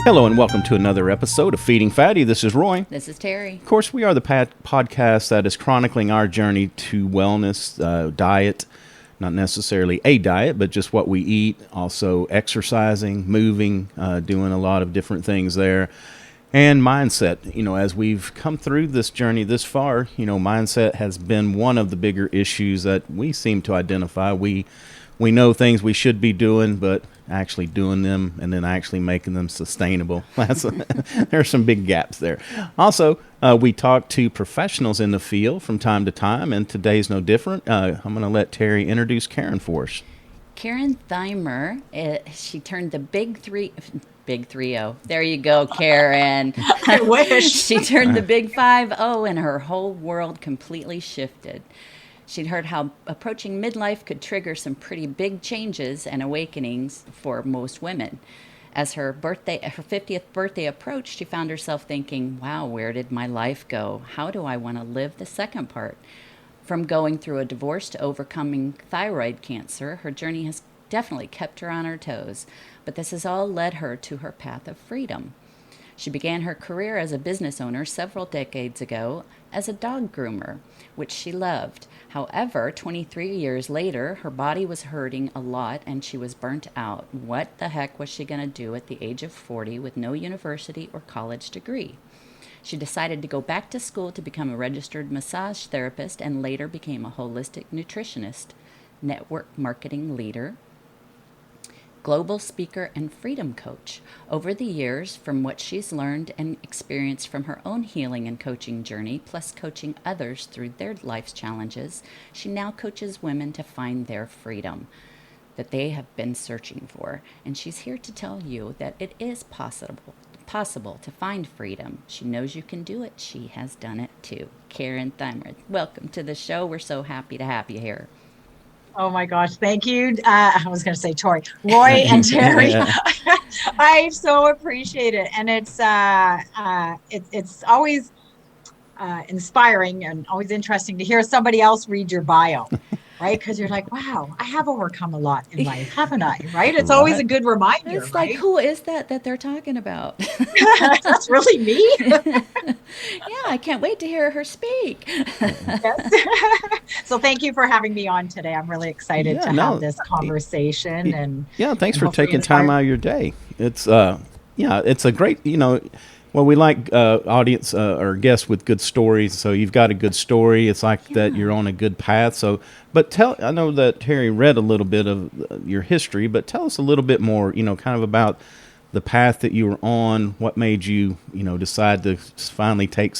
Hello and welcome to another episode of Feeding Fatty. This is Roy. This is Terry. Of course, we are the podcast that is chronicling our journey to wellness, diet, not necessarily a diet, but just what we eat, also exercising, moving, doing a lot of different things there, and mindset. You know, as we've come through this journey this far, you know, mindset has been one of the bigger issues that we seem to identify. We know things we should be doing, but actually doing them and then actually making them sustainable. There's some big gaps there. Also, we talk to professionals in the field from time to time, and today's no different. I'm going to let Terry introduce Karen for us. Karen Theimer, she turned the big 3-0. There you go, Karen. I wish. She turned the big 5-0 and her whole world completely shifted. She'd heard how approaching midlife could trigger some pretty big changes and awakenings for most women. As her 50th birthday approached, she found herself thinking, wow, where did my life go? How do I want to live the second part? From going through a divorce to overcoming thyroid cancer, her journey has definitely kept her on her toes, but this has all led her to her path of freedom. She began her career as a business owner several decades ago as a dog groomer, which she loved. However, 23 years later, her body was hurting a lot and she was burnt out. What the heck was she going to do at the age of 40 with no university or college degree? She decided to go back to school to become a registered massage therapist and later became a holistic nutritionist, network marketing leader, global speaker, and freedom coach. Over the years, from what she's learned and experienced from her own healing and coaching journey, plus coaching others through their life's challenges, she now coaches women to find their freedom that they have been searching for. And she's here to tell you that it is possible to find freedom. She knows you can do it. She has done it too. Karen Theimer, welcome to the show. We're so happy to have you here. Oh my gosh, thank you. I was going to say Roy and Terry. I so appreciate it, and it's always inspiring and always interesting to hear somebody else read your bio, right? Because you're like, wow, I have overcome a lot in life, haven't I? Right? It's always a good reminder. It's like, who is that they're talking about? That's really me. Yeah, I can't wait to hear her speak. Yes. So thank you for having me on today. I'm really excited to have this conversation. And thanks for taking time out of your day. It's it's a great, well, we like audience or guests with good stories. So you've got a good story. It's like that you're on a good path. So, but I know that Terry read a little bit of your history, but tell us a little bit more, kind of about the path that you were on. What made you, decide to finally take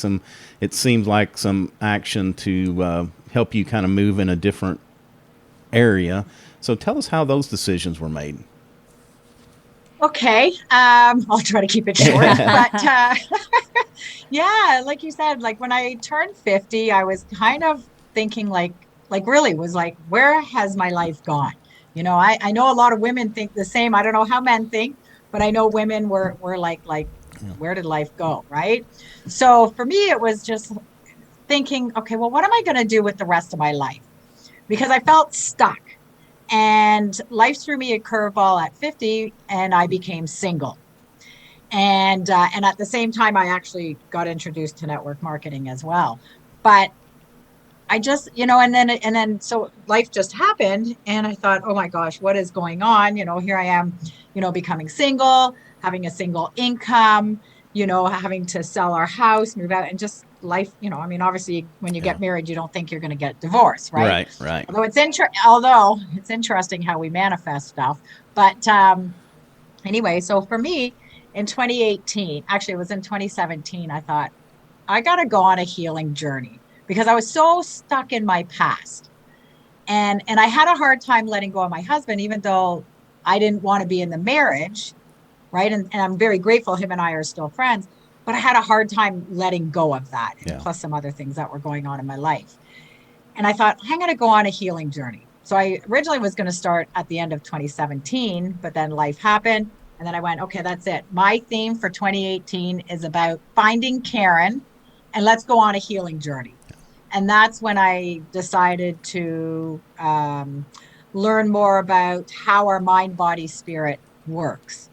it seems like some action to help you kind of move in a different area. So tell us how those decisions were made. Okay. I'll try to keep it short, but yeah, like you said, like when I turned 50, I was kind of thinking really was like, where has my life gone? I know a lot of women think the same. I don't know how men think, but I know women were like, where did life go? Right. So for me, it was just thinking, okay, well, what am I going to do with the rest of my life? Because I felt stuck. And life threw me a curveball at 50 and I became single. And at the same time, I actually got introduced to network marketing as well. But I just, and then so life just happened and I thought, oh my gosh, what is going on? Here I am, becoming single, having a single income, having to sell our house, move out, and just life, obviously when you get married, you don't think you're going to get divorced, right? Right. Although it's interesting how we manifest stuff. But anyway, so for me in 2018, actually it was in 2017, I thought I got to go on a healing journey because I was so stuck in my past. And I had a hard time letting go of my husband, even though I didn't want to be in the marriage, right? And I'm very grateful him and I are still friends. But I had a hard time letting go of that, plus some other things that were going on in my life. And I thought, I'm going to go on a healing journey. So I originally was going to start at the end of 2017, but then life happened. And then I went, okay, that's it. My theme for 2018 is about finding Karen and let's go on a healing journey. And that's when I decided to learn more about how our mind, body, spirit works.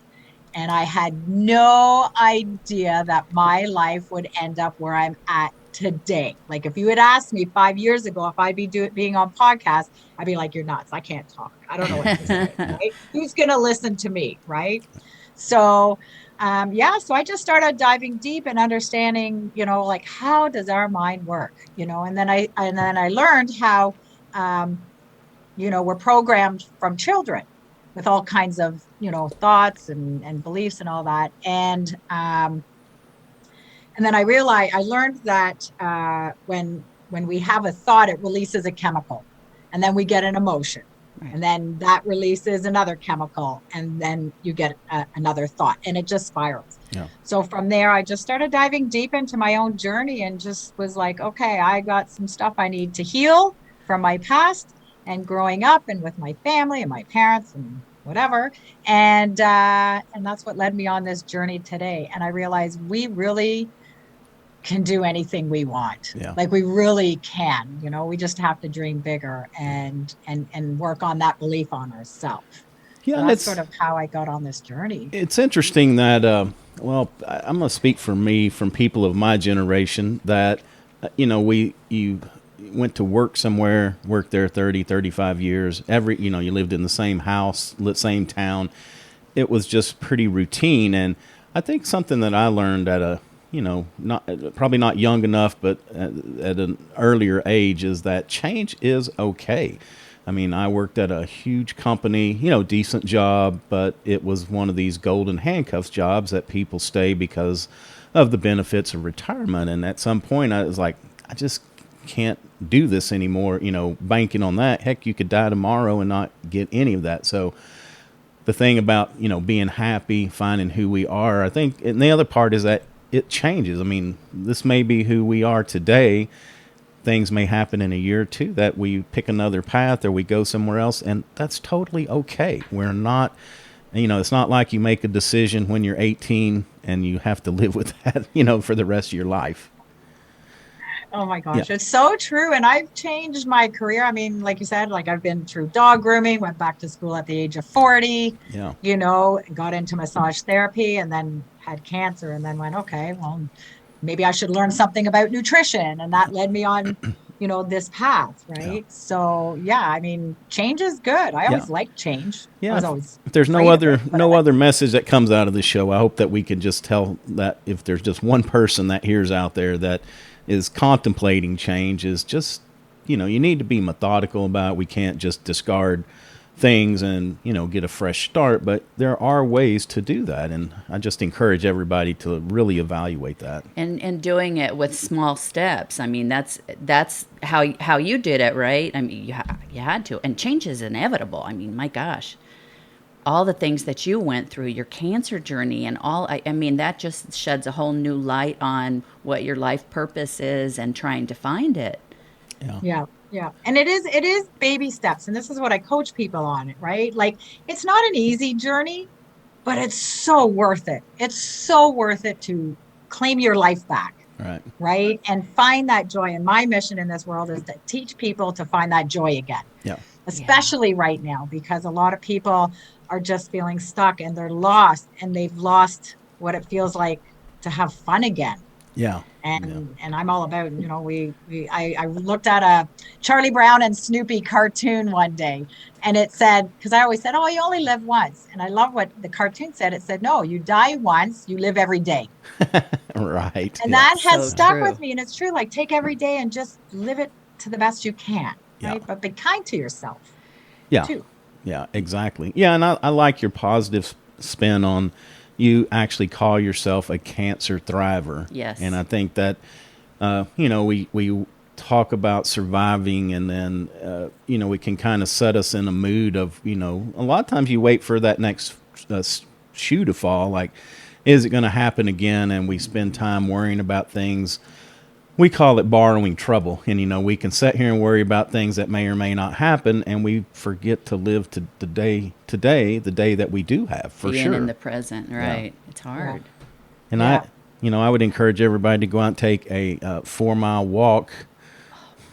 And I had no idea that my life would end up where I'm at today. Like if you had asked me 5 years ago if I'd be being on podcast, I'd be like, you're nuts. I can't talk. I don't know what to say. Right? Who's going to listen to me? Right. So, so I just started diving deep and understanding, like how does our mind work, and then I learned how, we're programmed from children with all kinds of, thoughts and beliefs and all that. And then I learned that when we have a thought, it releases a chemical, and then we get an emotion. Right. And then that releases another chemical, and then you get another thought, and it just spirals. Yeah. So from there, I just started diving deep into my own journey and just was like, okay, I got some stuff I need to heal from my past and growing up and with my family and my parents and whatever. And that's what led me on this journey today. And I realized we really can do anything we want. Yeah. Like we really can, we just have to dream bigger and work on that belief on ourselves. Yeah. So that's sort of how I got on this journey. It's interesting that, I'm going to speak for me, from people of my generation, that, you went to work somewhere, worked there 30, 35 years. You lived in the same house, same town. It was just pretty routine. And I think something that I learned at probably not young enough, but at an earlier age, is that change is okay. I mean, I worked at a huge company, decent job, but it was one of these golden handcuffs jobs that people stay because of the benefits of retirement. And at some point I was like, I just can't do this anymore, banking on that. Heck, you could die tomorrow and not get any of that. So the thing about, being happy, finding who we are, I think, and the other part is that it changes. I mean, this may be who we are today. Things may happen in a year or two that we pick another path or we go somewhere else, and that's totally okay. We're not, it's not like you make a decision when you're 18 and you have to live with that, for the rest of your life. Oh my gosh, yeah. It's so true. And I've changed my career. I mean, like you said, like I've been through dog grooming, went back to school at the age of 40, got into massage therapy and then had cancer and then went, okay, well, maybe I should learn something about nutrition. And that led me on, this path. Right. Yeah. So, yeah, I mean, change is good. I always like change. Yeah. If there's no other message that comes out of the show, I hope that we can just tell that if there's just one person that hears out there that is contemplating change, is just, you need to be methodical about it. We can't just discard things and, get a fresh start, but there are ways to do that. And I just encourage everybody to really evaluate that. And doing it with small steps. I mean, that's how you did it, right? I mean, you had to, and change is inevitable. I mean, my gosh, all the things that you went through, your cancer journey and all, I mean, that just sheds a whole new light on what your life purpose is and trying to find it. Yeah. Yeah. And it is baby steps. And this is what I coach people on, right? Like, it's not an easy journey, but it's so worth it. It's so worth it to claim your life back. Right. Right. And find that joy. And my mission in this world is to teach people to find that joy again. Yeah. Especially right now, because a lot of people are just feeling stuck and they're lost, and they've lost what it feels like to have fun again. Yeah. And I'm all about, I looked at a Charlie Brown and Snoopy cartoon one day, and it said, because I always said, oh, you only live once. And I love what the cartoon said. It said, no, you die once, you live every day. Right. And that has stuck with me. And it's true. Like, take every day and just live it to the best you can. Right. But be kind to yourself. Yeah. Too. Yeah, exactly. Yeah. And I like your positive spin on, you actually call yourself a cancer thriver. Yes. And I think that, we talk about surviving, and then, we can kind of set us in a mood of, a lot of times you wait for that next shoe to fall. Like, is it going to happen again? And we spend time worrying about things. We call it borrowing trouble. And, we can sit here and worry about things that may or may not happen, and we forget to live to the day today, the day that we do have, for being sure. in the present, right? Yeah. It's hard. And I would encourage everybody to go out and take a 4-mile walk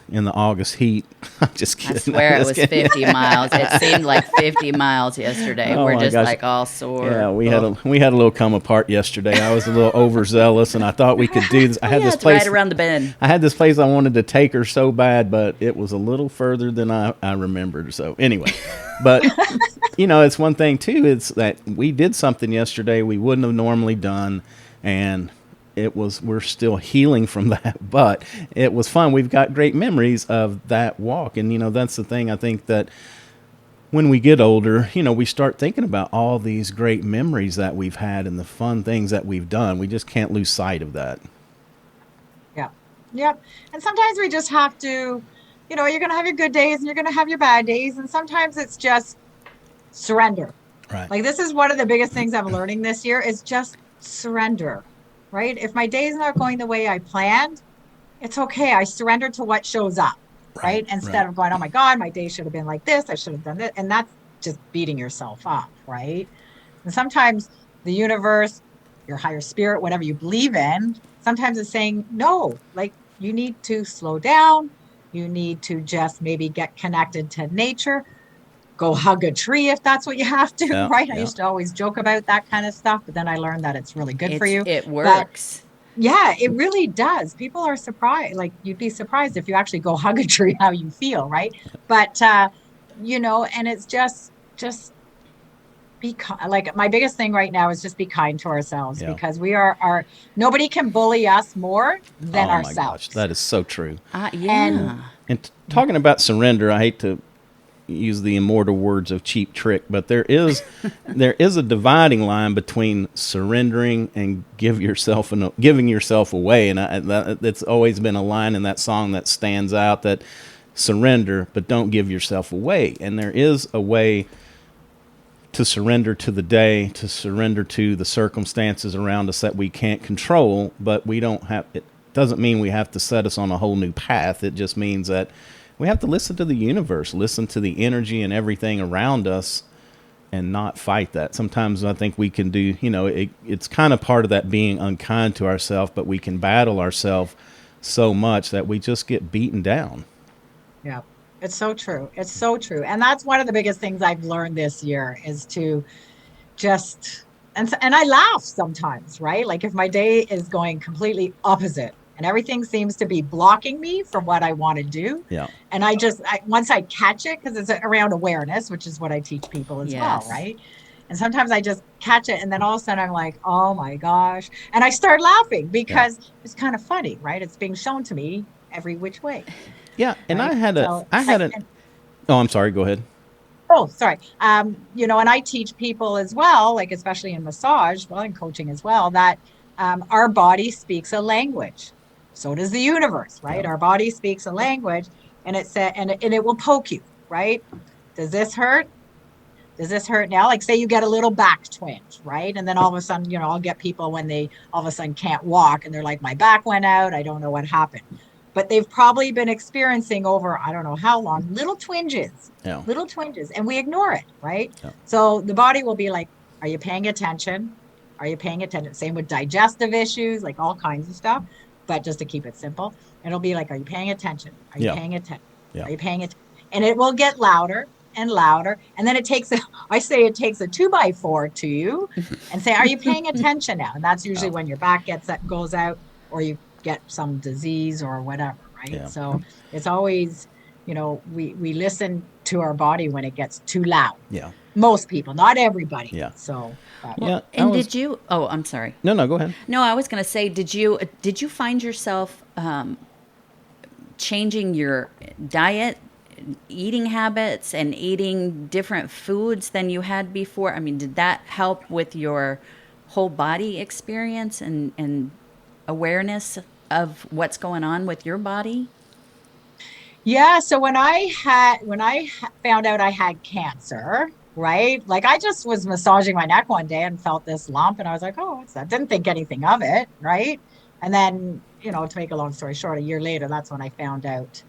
in the August heat. I'm just I kidding. swear I'm it just was kidding. 50 miles. It seemed like 50 miles yesterday. Oh We're my just gosh. like all sore. Yeah, we had a little come apart yesterday. I was a little overzealous, and I thought we could do this. I Oh, had yeah, this it's place right around the bend. I had this place I wanted to take her so bad, but it was a little further than I remembered. So anyway, but it's one thing too. It's that we did something yesterday we wouldn't have normally done, and we're still healing from that, but it was fun. We've got great memories of that walk, and that's the thing. I think that when we get older, we start thinking about all these great memories that we've had and the fun things that we've done. We just can't lose sight of that. Yeah. Yep. And sometimes we just have to, you're going to have your good days and you're going to have your bad days. And sometimes it's just surrender. Right. Like this is one of the biggest things I'm learning this year is just surrender, right? If my day is not going the way I planned, it's okay. I surrender to what shows up, Right. right? Instead Right. of going, oh my God, my day should have been like this. I should have done this. And that's just beating yourself up, right? And sometimes the universe, your higher spirit, whatever you believe in, sometimes it's saying, no, like you need to slow down. You need to just maybe get connected to nature, go hug a tree if that's what you have to, Yeah. right? I Yeah. used to always joke about that kind of stuff, but then I learned that it's really good for you. It But works. yeah, it really does. People are surprised. Like you'd be surprised if you actually go hug a tree, how you feel, right? But and it's just be like my biggest thing right now is just be kind to ourselves Yeah. because we are nobody can bully us more than Oh my gosh, ourselves. that is so true. And Yeah. And talking about surrender, I hate to use the immortal words of Cheap Trick, but there is a dividing line between surrendering and giving yourself away, and that's always been a line in that song that stands out. That surrender, but don't give yourself away. And there is a way to surrender to the day, to surrender to the circumstances around us that we can't control, but we don't have. It doesn't mean we have to set us on a whole new path. It just means that we have to listen to the universe, listen to the energy and everything around us, and not fight that. Sometimes I think we can do, it's kind of part of that being unkind to ourselves, but we can battle ourselves so much that we just get beaten down. yeah, it's so true. It's so true. And that's one of the biggest things I've learned this year is to just and I laugh sometimes, right? Like if my day is going completely opposite and everything seems to be blocking me from what I want to do. Yeah. And once I catch it, because it's around awareness, which is what I teach people as well, Yes. right? And sometimes I just catch it and then all of a sudden I'm like, oh my gosh. And I start laughing because it's kind of funny, right? It's being shown to me every which way. Yeah. And Right. oh, I'm sorry. Go ahead. Oh, sorry. And I teach people as well, like especially in massage, well, in coaching as well, that our body speaks a language. So does the universe, right? Yeah. Our body speaks a language, and it will poke you, right? Does this hurt? Does this hurt now? Like say you get a little back twinge, right? And then all of a sudden, I'll get people when they all of a sudden can't walk and they're like, my back went out. I don't know what happened. But they've probably been experiencing over, I don't know how long, little twinges, and we ignore it, right? Yeah. So the body will be like, are you paying attention? Are you paying attention? Same with digestive issues, like all kinds of stuff. But just to keep it simple, it'll be like, are you paying attention? Are you paying attention? Yeah. Are you paying attention? And it will get louder and louder. And then it takes a 2x4 to you and say, are you paying attention now? And that's usually when your back goes out or you get some disease or whatever, right? Yeah. So it's always, we listen to our body when it gets too loud. Yeah. Most people, not everybody. Yeah. So, Yeah. And did you? Oh, I'm sorry. No, go ahead. No, I was going to say, did you find yourself changing your diet, eating habits, and eating different foods than you had before? I mean, did that help with your whole body experience and awareness of what's going on with your body? yeah. So when I found out I had cancer, right? Like I just was massaging my neck one day and felt this lump, and I was like, oh, what's that? Didn't think anything of it, right? And then, to make a long story short, a year later, that's when I found out.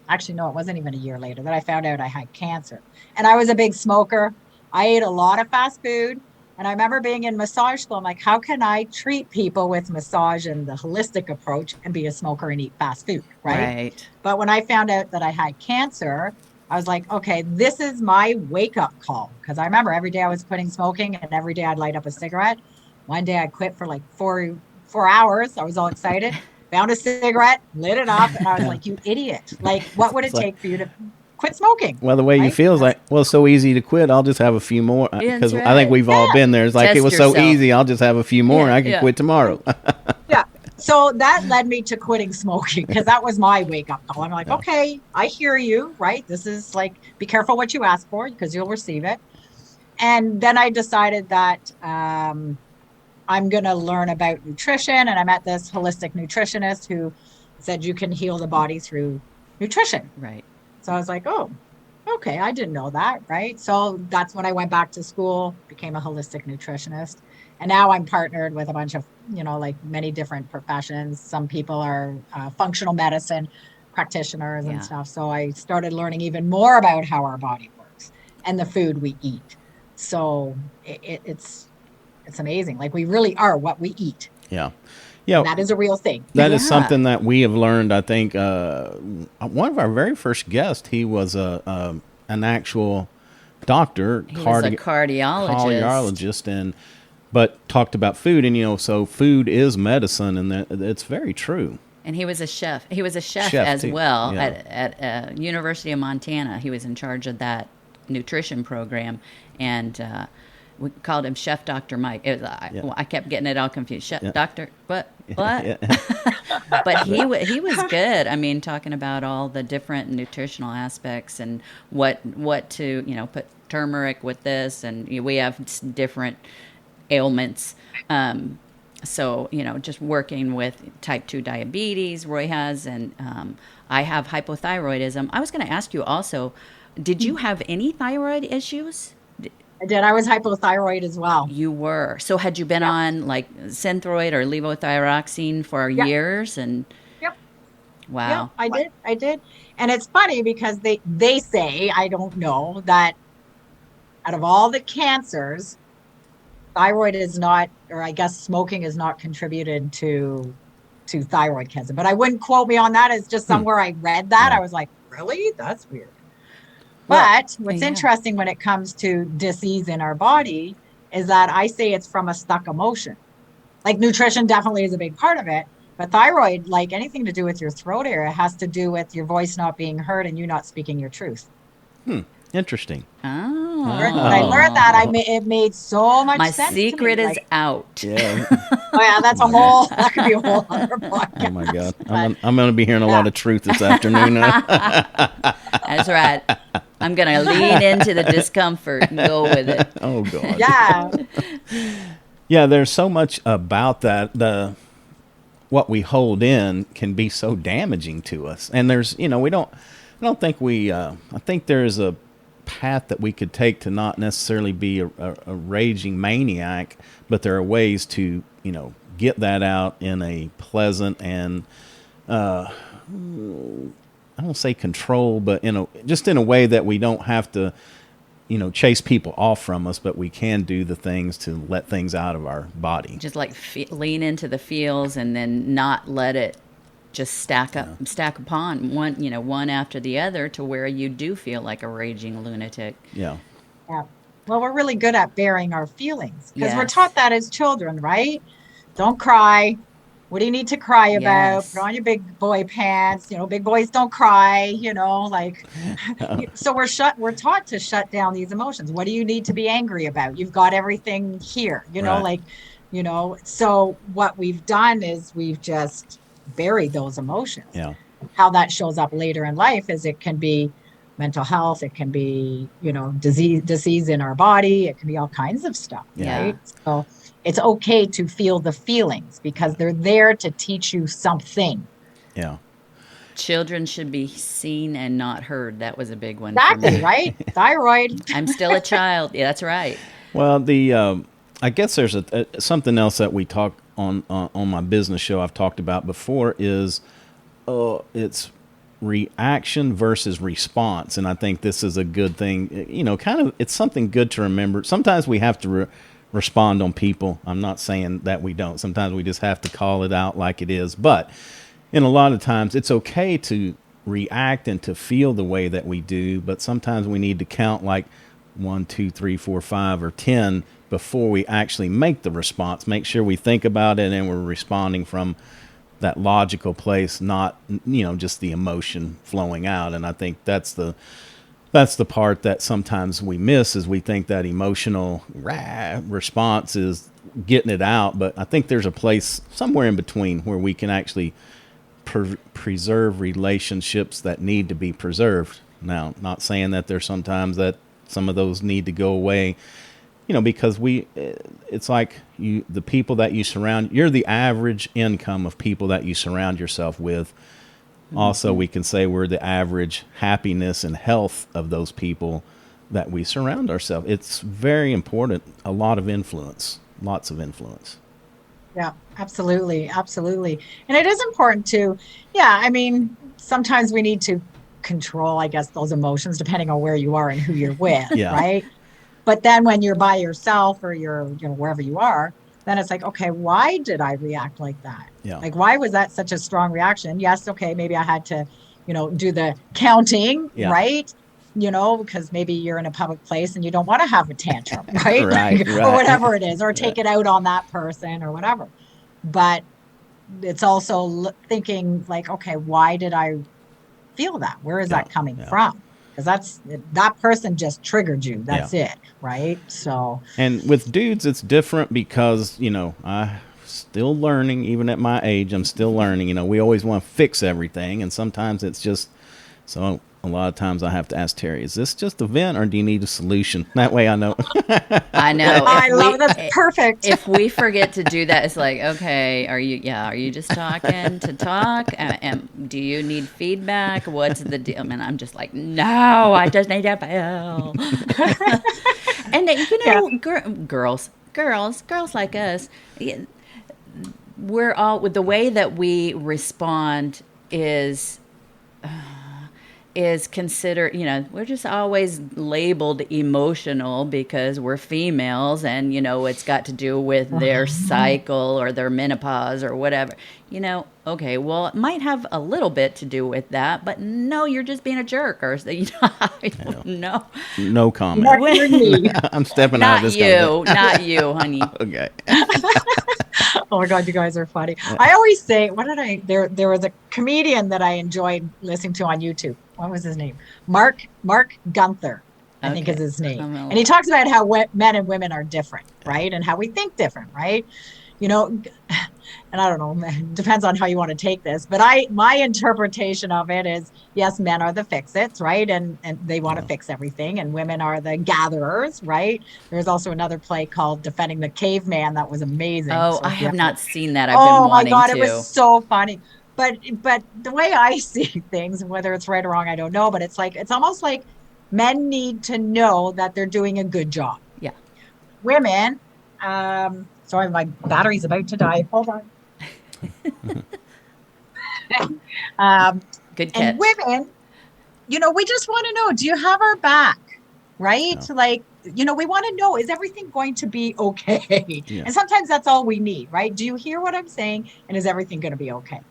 Actually, no, it wasn't even a year later that I found out I had cancer. And I was a big smoker. I ate a lot of fast food. And I remember being in massage school. I'm like, how can I treat people with massage and the holistic approach and be a smoker and eat fast food? Right. Right. But when I found out that I had cancer, I was like, okay, this is my wake up call. Because I remember every day I was quitting smoking and every day I'd light up a cigarette. One day I quit for like four hours. I was all excited, found a cigarette, lit it up. And I was like, you idiot. Like, what would it take for you to quit smoking? Well, the way you Right? feel is like, well, it's so easy to quit. I'll just have a few more. Yeah, Because that's I think right. we've all been there. It's like, Test it was so yourself. easy. I'll just have a few more and I can Yeah. quit tomorrow. Yeah. So that led me to quitting smoking because that was my wake up call. I'm like, okay, I hear you, right? This is like, be careful what you ask for because you'll receive it. And then I decided that I'm going to learn about nutrition. And I met this holistic nutritionist who said you can heal the body through nutrition. Right. So I was like, oh, okay, I didn't know that, right? So that's when I went back to school, became a holistic nutritionist. And now I'm partnered with a bunch of, like many different professions. Some people are functional medicine practitioners Yeah. and stuff. So I started learning even more about how our body works and the food we eat. So it's amazing. Like we really are what we eat. Yeah. Yeah. That is a real thing. That is Yeah. something that we have learned. I think one of our very first guests, he was an actual doctor, He was a cardiologist. but talked about food, and so food is medicine, and it's very true. And he was a chef. He was a chef Chef, as too. well Yeah. at University of Montana. He was in charge of that nutrition program, and we called him Chef Dr. Mike. It was, I kept getting it all confused. Chef Doctor, what? Yeah. But he was good. I mean, talking about all the different nutritional aspects and what to put turmeric with this, and we have different ailments. So, just working with type 2 diabetes, Roy has, and I have hypothyroidism. I was going to ask you also, did you have any thyroid issues? I did. I was hypothyroid as well. You were. So had you been on like Synthroid or levothyroxine for years? And Yep. wow. Yeah, I did. And it's funny because they say, I don't know, that out of all the cancers, thyroid is not, or I guess smoking is not contributed to thyroid cancer. But I wouldn't quote me on that. It's just somewhere I read that. Yeah. I was like, really? That's weird. Well, But what's yeah. interesting when it comes to disease in our body is that I say it's from a stuck emotion. Like nutrition definitely is a big part of it. But thyroid, like anything to do with your throat area, has to do with your voice not being heard and you not speaking your truth. Interesting. Oh. When I learned that, it made so much My sense. secret to me. is out. Yeah. Oh yeah, that could be a whole other podcast. Oh my God. I'm going to be hearing a lot of truth this afternoon. That's right. I'm going to lean into the discomfort and go with it. Oh God. Yeah. Yeah, there's so much about that. What we hold in can be so damaging to us, and there's, I don't think I think there's a path that we could take to not necessarily be a raging maniac, but there are ways to, get that out in a pleasant and, I don't say control, but just in a way that we don't have to, chase people off from us, but we can do the things to let things out of our body. Just like lean into the feels and then not let it just stack upon one after the other to where you do feel like a raging lunatic. Yeah. Yeah. Well, we're really good at bearing our feelings because we're Yes. taught that as children, right? Don't cry. What do you need to cry about? Yes. Put on your big boy pants. Big boys don't cry, like so we're taught to shut down these emotions. What do you need to be angry about? You've got everything here, Right. So what we've done is we've just buried those emotions. Yeah. How that shows up later in life is it can be mental health, it can be, disease in our body, it can be all kinds of stuff, Yeah. right? So it's okay to feel the feelings because they're there to teach you something. Yeah. Children should be seen and not heard. That was a big one for Exactly, me. right? Thyroid. I'm still a child. Yeah, that's right. Well, I guess there's something else that we talk on my business show I've talked about before is it's reaction versus response, and I think this is a good thing. Kind of it's something good to remember. Sometimes we have to respond on people. I'm not saying that we don't. Sometimes we just have to call it out like it is. But in a lot of times, it's okay to react and to feel the way that we do. But sometimes we need to count like 1, 2, 3, 4, 5, or 10 before we actually make the response. Make sure we think about it and we're responding from that logical place, not, just the emotion flowing out. And I think that's the part that sometimes we miss, is we think that emotional response is getting it out. But I think there's a place somewhere in between where we can actually preserve relationships that need to be preserved. Now, not saying that there's sometimes that some of those need to go away, because it's like the people that you surround, you're the average income of people that you surround yourself with. Also, we can say we're the average happiness and health of those people that we surround ourselves. It's very important. A lot of influence, lots of influence. Yeah, absolutely. Absolutely. And it is important to, I mean, sometimes we need to control, I guess, those emotions depending on where you are and who you're with, Yeah. right? But then when you're by yourself or you're, wherever you are, then it's like, okay, why did I react like that? Yeah. Like, why was that such a strong reaction? Yes, okay, maybe I had to, do the counting, Yeah. right? Because maybe you're in a public place and you don't want to have a tantrum, right? Right. Or whatever it is, or take it out on that person or whatever. But it's also thinking like, okay, why did I feel that? Where is that coming from? Because that person just triggered you. That's it, right? So, and with dudes, it's different because I still learning. Even at my age, I'm still learning. We always want to fix everything, and sometimes it's just so. A lot of times I have to ask Terry, is this just a vent or do you need a solution? That way I know. I know. I love that's perfect. If we forget to do that, it's like, okay, are you just talking to talk? Do you need feedback? What's the deal? And I'm just like, no, I just need a pill. And girls like us, we're all, with the way that we respond is considered, we're just always labeled emotional because we're females and, it's got to do with their cycle or their menopause or whatever. Okay, well, it might have a little bit to do with that, but no, you're just being a jerk or, I don't know. No comment. I'm stepping out of this. Not you, honey. Okay. Oh my God, you guys are funny. I always say, there was a comedian that I enjoyed listening to on YouTube. What was his name? Mark Gunther, I think is his name. And he talks about how men and women are different, right? And how we think different, right? And I don't know, it depends on how you want to take this, but my interpretation of it is, yes, men are the fix-its, right? And they want to fix everything, and women are the gatherers, right? There's also another play called Defending the Caveman that was amazing. Oh, I have not seen that. I've been wanting to. Oh my God, it was so funny. But the way I see things, whether it's right or wrong, I don't know, but it's almost like men need to know that they're doing a good job. Yeah. Women, sorry, my battery's about to die. Hold on. Good catch. And women, we just want to know, do you have our back? Right? No. Like, we want to know, is everything going to be okay? Yeah. And sometimes that's all we need, right? Do you hear what I'm saying? And is everything going to be okay?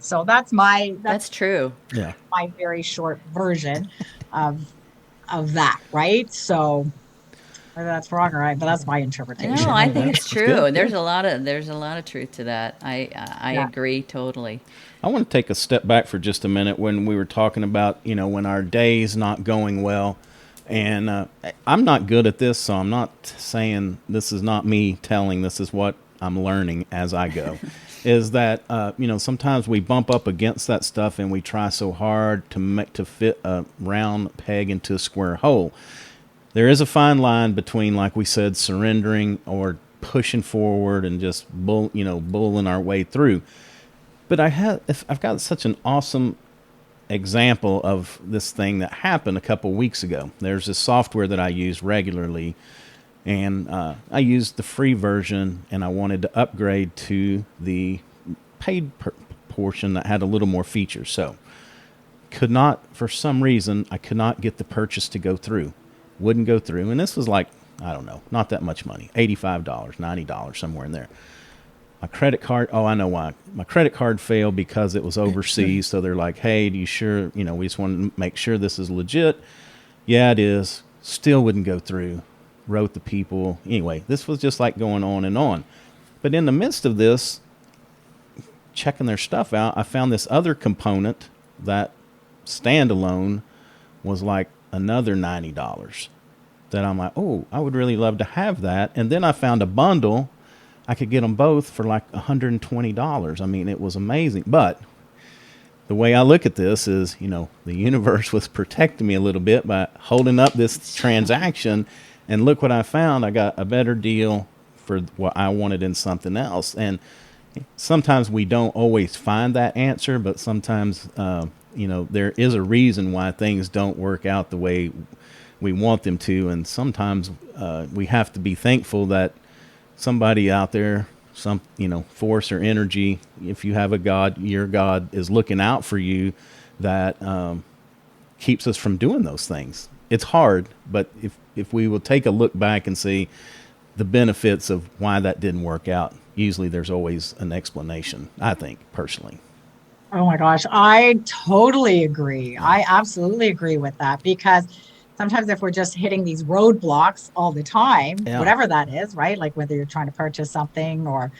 So that's true. Yeah. My very short version of that, right? So whether that's wrong or right, but that's my interpretation. No, I think it's true. There's a lot of truth to that. I agree totally. I want to take a step back for just a minute when we were talking about, when our day's not going well. And I'm not good at this, so I'm not saying this is not me telling, this is what I'm learning as I go. Is that, sometimes we bump up against that stuff and we try so hard to fit a round peg into a square hole. There is a fine line between, like we said, surrendering or pushing forward and just bulling our way through. But I've got such an awesome example of this thing that happened a couple weeks ago. There's this software that I use regularly, and I used the free version, and I wanted to upgrade to the paid portion that had a little more features. So for some reason, I could not get the purchase to go through. Wouldn't go through. And this was like I don't know, not that much money, $85, $90, somewhere in there. My credit card, oh, I know why. My credit card failed because it was overseas. So they're like, hey, do you sure, we just want to make sure this is legit. Yeah, it is. Still wouldn't go through. Wrote the people. Anyway, this was just like going on and on. But in the midst of this, checking their stuff out, I found this other component that standalone was like another $90 that I'm like, oh, I would really love to have that. And then I found a bundle. I could get them both for like $120. I mean, it was amazing. But the way I look at this is, the universe was protecting me a little bit by holding up this transaction. And look what I found. I got a better deal for what I wanted in something else. And sometimes we don't always find that answer, but sometimes, there is a reason why things don't work out the way we want them to. And sometimes we have to be thankful that somebody out there, some, force or energy, if you have a God, your God is looking out for you, that keeps us from doing those things. It's hard, but if we will take a look back and see the benefits of why that didn't work out, usually there's always an explanation, I think, personally. Oh my gosh, I totally agree. I absolutely agree with that, because sometimes if we're just hitting these roadblocks all the time, whatever that is, right? Like whether you're trying to purchase something or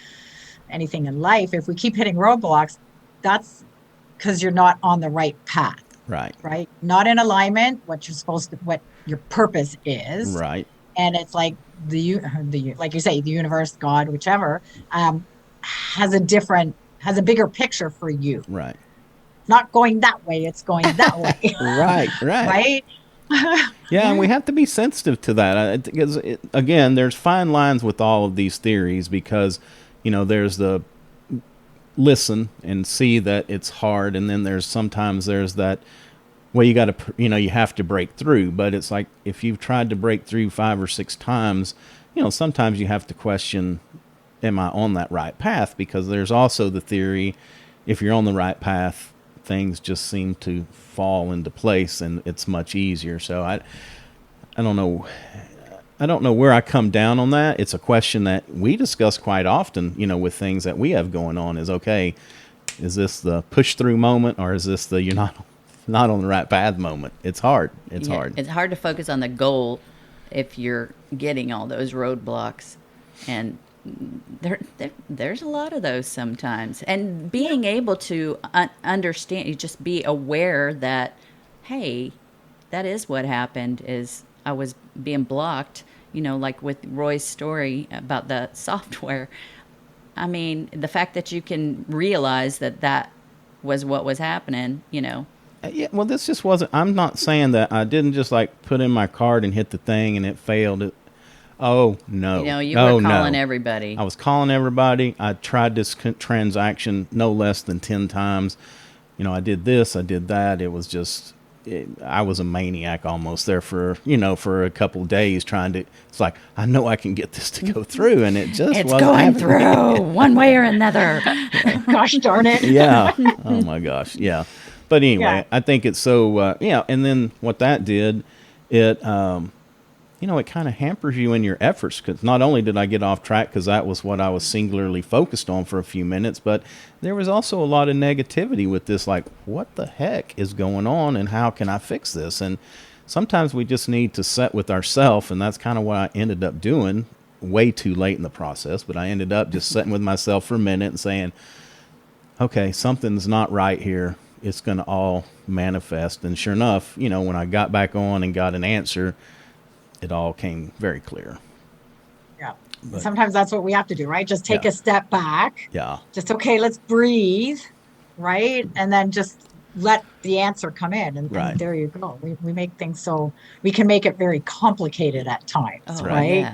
anything in life, if we keep hitting roadblocks, that's because you're not on the right path. Right. Not in alignment, what your purpose is. Right. And it's like the like you say, the universe, God, whichever, has a bigger picture for you. Right. Not going that way, it's going that way. Right. Right. Yeah, and we have to be sensitive to that, because again, there's fine lines with all of these theories, because there's the listen and see that it's hard, and then there's that, well, you got to you have to break through. But it's like, if you've tried to break through 5 or 6 times, sometimes you have to question, am I on that right path? Because there's also the theory, if you're on the right path, things just seem to fall into place and it's much easier. So I don't know. I don't know where I come down on that. It's a question that we discuss quite often, with things that we have going on, is, okay, is this the push through moment, or is this the you're not on the right path moment? It's hard. It's hard. It's hard to focus on the goal if you're getting all those roadblocks, and there's a lot of those sometimes. And being able to understand, you just be aware that, hey, that is what happened, is I was being blocked, like with Roy's story about the software. I mean, the fact that you can realize that was what was happening, Yeah, well, this just wasn't, I'm not saying that I didn't just like put in my card and hit the thing and it failed. Oh, no. You were calling everybody. I was calling everybody. I tried this transaction no less than 10 times. I did this, I did that. It was just, I was a maniac almost there for a couple of days trying to, it's like, I know I can get this to go through, and it just it's wasn't going through one way or another. Gosh darn it. Yeah. Oh my gosh. Yeah. But anyway, I think it's so, and then what that did, it kind of hampers you in your efforts, because not only did I get off track, because that was what I was singularly focused on for a few minutes, but there was also a lot of negativity with this, like, what the heck is going on and how can I fix this? And sometimes we just need to sit with ourselves, and that's kind of what I ended up doing way too late in the process, but I ended up just sitting with myself for a minute and saying, okay, something's not right here. It's going to all manifest. And sure enough, when I got back on and got an answer, it all came very clear. Yeah. But sometimes that's what we have to do, right? Just take a step back. Yeah. Just, okay, let's breathe, right? And then just let the answer come in. And there you go. We make things so, we can make it very complicated at times, right?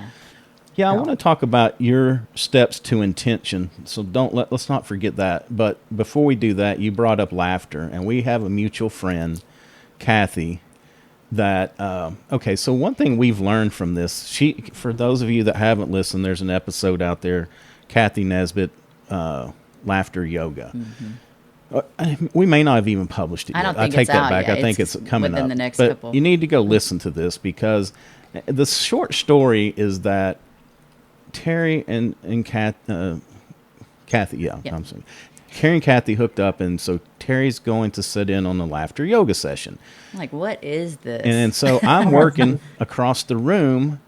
Yeah, I want to talk about your steps to intention. So let's not forget that. But before we do that, you brought up laughter, and we have a mutual friend, Kathy, that, so one thing we've learned from this, for those of you that haven't listened, there's an episode out there, Kathy Nesbitt, Laughter Yoga. Mm-hmm. We may not have even published it yet. I don't think I take it's that out back. yet. I think it's coming within up. the next but couple. you need to go listen to this, because, The short story is that Terry and Kathy, yeah, Yep. I'm sorry. Terry and Kathy hooked up, and so Terry's going to sit in on the laughter yoga session. Like, what is this? And so I'm working across the room,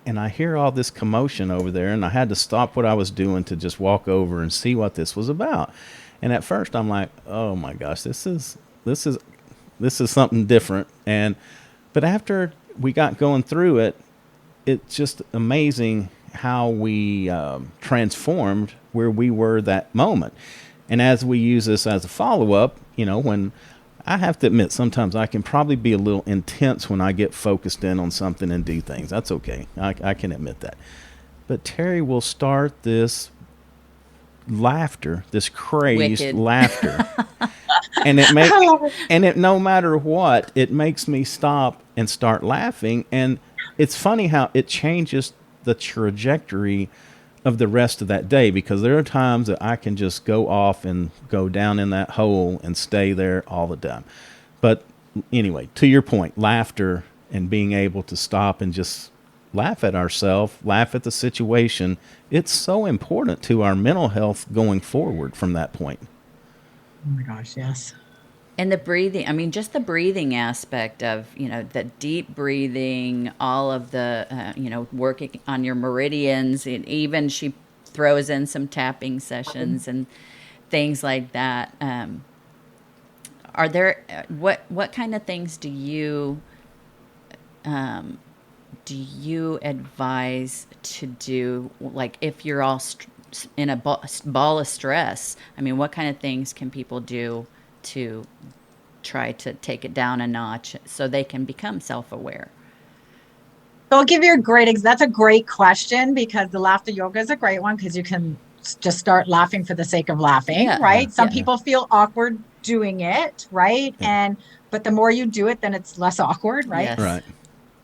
and I hear all this commotion over there, and I had to stop what I was doing to just walk over and see what this was about. And at first, I'm like, "Oh my gosh, this is something different." But after we got going through it, it's just amazing how we transformed where we were that moment. And as we use this as a follow-up, when I have to admit, sometimes I can probably be a little intense when I get focused in on something and do things. That's okay. I can admit that. But Terry will start this laughter, this crazed Wicked. laughter. And no matter what, it makes me stop and start laughing. And it's funny how it changes the trajectory of the rest of that day, because there are times that I can just go off and go down in that hole and stay there all the time. But anyway, to your point, laughter and being able to stop and just laugh at ourselves, laugh at the situation, it's so important to our mental health going forward from that point. Oh my gosh, yes. And the breathing, I mean, just the breathing aspect of, the deep breathing, all of the, working on your meridians. And even she throws in some tapping sessions and things like that. Are there, what kind of things do you advise to do? Like if you're all in a ball of stress, I mean, what kind of things can people do to try to take it down a notch so they can become self-aware? So I'll give you that's a great question, because the laughter yoga is a great one, because you can just start laughing for the sake of laughing, Yeah. right? Some Yeah. people feel awkward doing it, right? Yeah. But the more you do it, then it's less awkward, right? Yes. Right.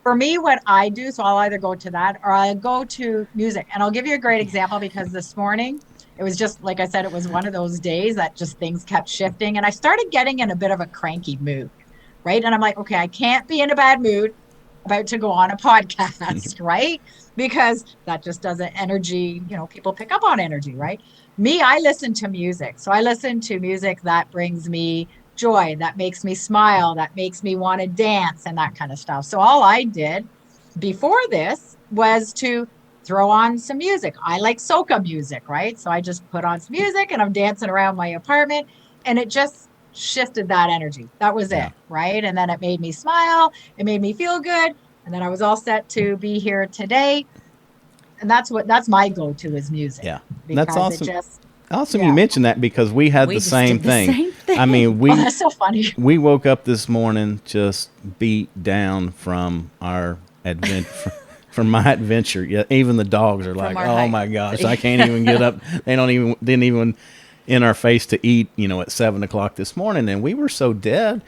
For me, what I do, so I'll either go to that or I'll go to music. And I'll give you a great example, because this morning, it was just, like I said, it was one of those days that just things kept shifting. And I started getting in a bit of a cranky mood, right? And I'm like, okay, I can't be in a bad mood about to go on a podcast, right? Because that just doesn't energy, people pick up on energy, right? Me, I listen to music. So I listen to music that brings me joy, that makes me smile, that makes me want to dance and that kind of stuff. So all I did before this was to throw on some music. I like soca music, right? So I just put on some music and I'm dancing around my apartment, and it just shifted that energy. That was Yeah. it, right? And then it made me smile. It made me feel good. And then I was all set to be here today. And that's my go-to is music. Yeah. Because That's awesome. it just, Awesome yeah. you mentioned that, because we had We the just same did the thing. same thing. I mean, oh, that's so funny. we woke up this morning just beat down from our adventure. From my adventure. Yeah, even the dogs are like, our "Oh hike." my gosh, I can't even get up." They didn't even in our face to eat, at 7:00 this morning, and we were so dead.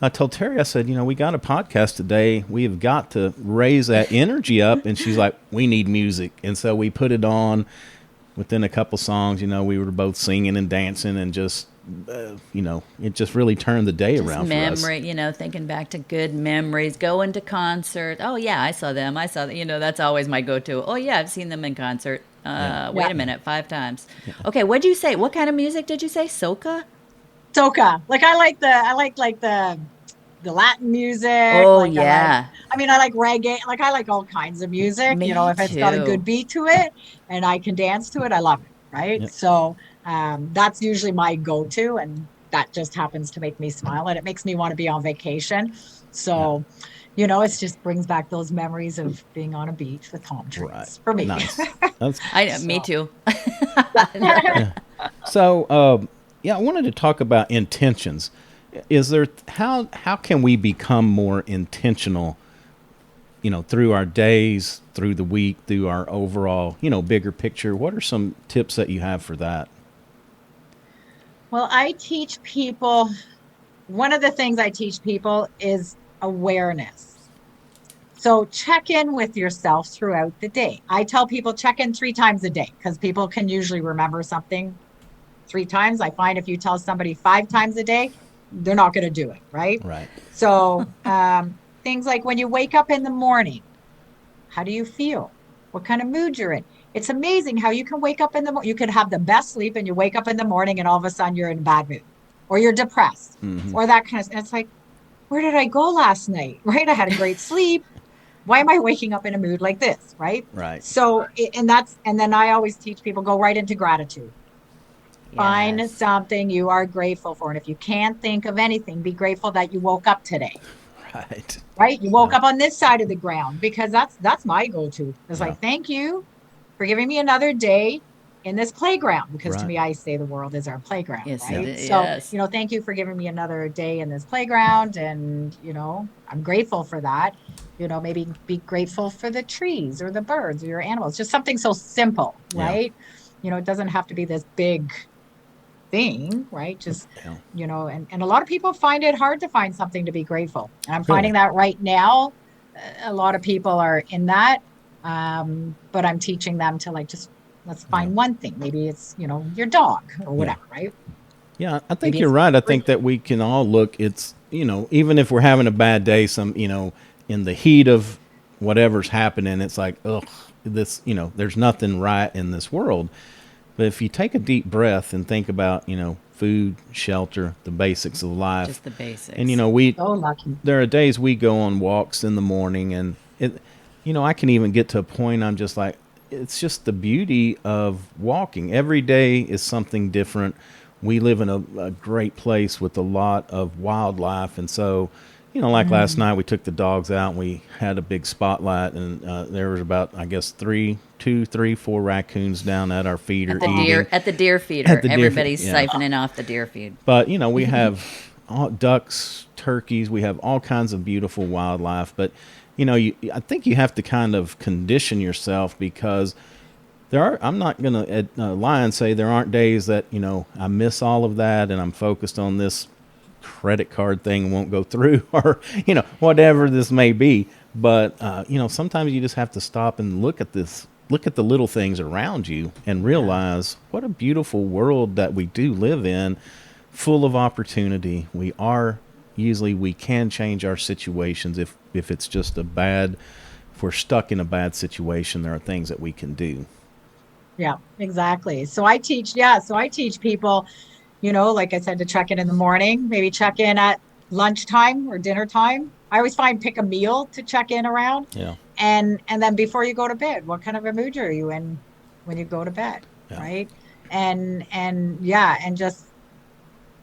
I told Terry, I said, we got a podcast today. We have got to raise that energy up. And she's like, we need music. And so we put it on. Within a couple songs, we were both singing and dancing, and just, it just really turned the day Just around memory, for us. thinking back to good memories, going to concert. Oh yeah, I saw them. That's always my go-to. Oh yeah, I've seen them in concert. Yeah. Wait a minute, 5 times. Okay, what'd you say? What kind of music did you say? Soca? Soca. Like I like the Latin music. Oh like yeah. I like reggae. Like I like all kinds of music. Me If it's got a too. good beat to it and I can dance to it, I love it. Right. Yep. So that's usually my go-to, and that just happens to make me smile, and it makes me want to be on vacation. So, it just brings back those memories of being on a beach with palm trees Right. for me. Nice. That's, Me too. so, I wanted to talk about intentions. Is there how can we become more intentional, through our days, through the week, through our overall, bigger picture? What are some tips that you have for that? Well, I teach people, one of the things I teach people is awareness. So check in with yourself throughout the day. I tell people check in 3 times a day, because people can usually remember something 3 times. I find if you tell somebody 5 times a day, they're not going to do it, right? Right. So things like when you wake up in the morning, How do you feel? What kind of mood you're in? It's amazing how you can wake up in the morning. You could have the best sleep and you wake up in the morning and all of a sudden you're in a bad mood or you're depressed or that kind of, and it's like, where did I go last night? Right? I had a great sleep. Why am I waking up in a mood like this? Right. Right. So, and then I always teach people go right into gratitude. Find Yes. something you are grateful for. And if you can't think of anything, be grateful that you woke up today. Right. Right? You woke Yeah. up on this side of the ground because that's my go-to. It's Yeah. like, thank you for giving me another day in this playground. Because to Right. me, I say the world is our playground, Yes, Yeah. right? So, yes. thank you for giving me another day in this playground. And, I'm grateful for that. Maybe be grateful for the trees or the birds or your animals, just something so simple, Yeah. right? It doesn't have to be this big thing, right? Just, Yeah. and a lot of people find it hard to find something to be grateful. And I'm Really. finding that right now, a lot of people are in that. But I'm teaching them to like, just let's Yeah. find one thing. Maybe it's, your dog or Yeah. whatever, right? Yeah, I think Maybe you're it's right. I free. think that we can all look, it's, even if we're having a bad day, in the heat of whatever's happening, it's like, ugh, there's nothing right in this world. But if you take a deep breath and think about, food, shelter, the basics of life, Just the basics. and, So lucky. there are days we go on walks in the morning and I can even get to a point I'm just like, it's just the beauty of walking. Every day is something different. We live in a great place with a lot of wildlife. And so, like last Mm. night, we took the dogs out and we had a big spotlight and there was about, I guess, 4 raccoons down at our feeder eating At the deer at feeder. the deer feed. Everybody's Yeah. siphoning off the deer feed. But we have ducks, turkeys. We have all kinds of beautiful wildlife. But I think you have to kind of condition yourself because there are. I'm not gonna lie and say there aren't days that I miss all of that and I'm focused on this credit card thing won't go through or whatever this may be. But sometimes you just have to stop and look at this. Look at the little things around you and realize what a beautiful world that we do live in, full of opportunity. We can change our situations if it's just if we're stuck in a bad situation, there are things that we can do. Yeah, exactly. So I teach people, like I said, to check in the morning, maybe check in at lunchtime or dinner time. I always find pick a meal to check in around. Yeah. And then before you go to bed, what kind of a mood are you in when you go to bed, Yeah. right? And yeah, and just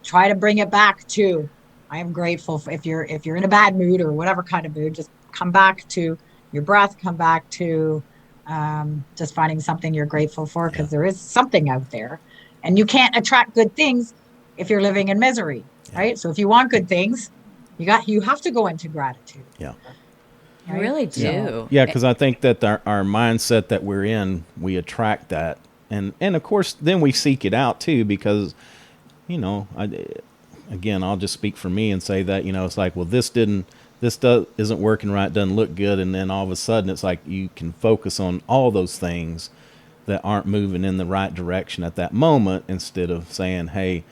try to bring it back to I am grateful for, if you're in a bad mood or whatever kind of mood, just come back to your breath, come back to just finding something you're grateful for Yeah. because there is something out there, and you can't attract good things if you're living in misery, Yeah. right? So if you want good things, you have to go into gratitude, Yeah. You right? really So do. Yeah, because I think that our mindset that we're in, we attract that, and of course, then we seek it out too. Because, again, I'll just speak for me and say that it's like, well, isn't working right, doesn't look good, and then all of a sudden, it's like you can focus on all those things that aren't moving in the right direction at that moment instead of saying, hey.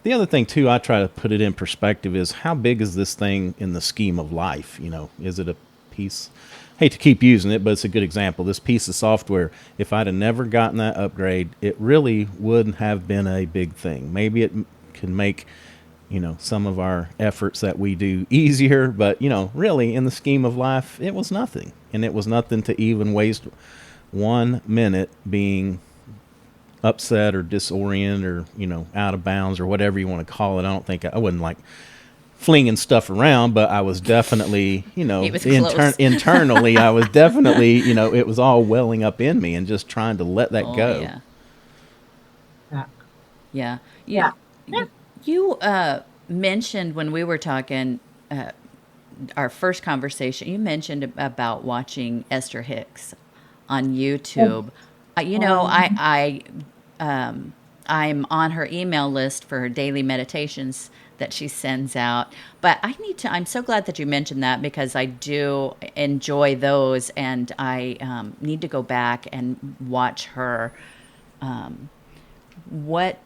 The other thing too, I try to put it in perspective is how big is this thing in the scheme of life? Is it a piece? Hate to keep using it, but it's a good example. This piece of software, if I'd have never gotten that upgrade, it really wouldn't have been a big thing. Maybe it can make, some of our efforts that we do easier, but, really in the scheme of life, it was nothing. And it was nothing to even waste 1 minute being upset or disoriented or, out of bounds or whatever you want to call it. I don't think I wasn't like flinging stuff around, but I was definitely, It was close. internally, I was definitely, it was all welling up in me and just trying to let that Oh, go. yeah. yeah, Yeah. yeah, You mentioned when we were talking, our first conversation, you mentioned about watching Esther Hicks on YouTube. I'm on her email list for her daily meditations that she sends out. But I'm so glad that you mentioned that because I do enjoy those, and I need to go back and watch her. What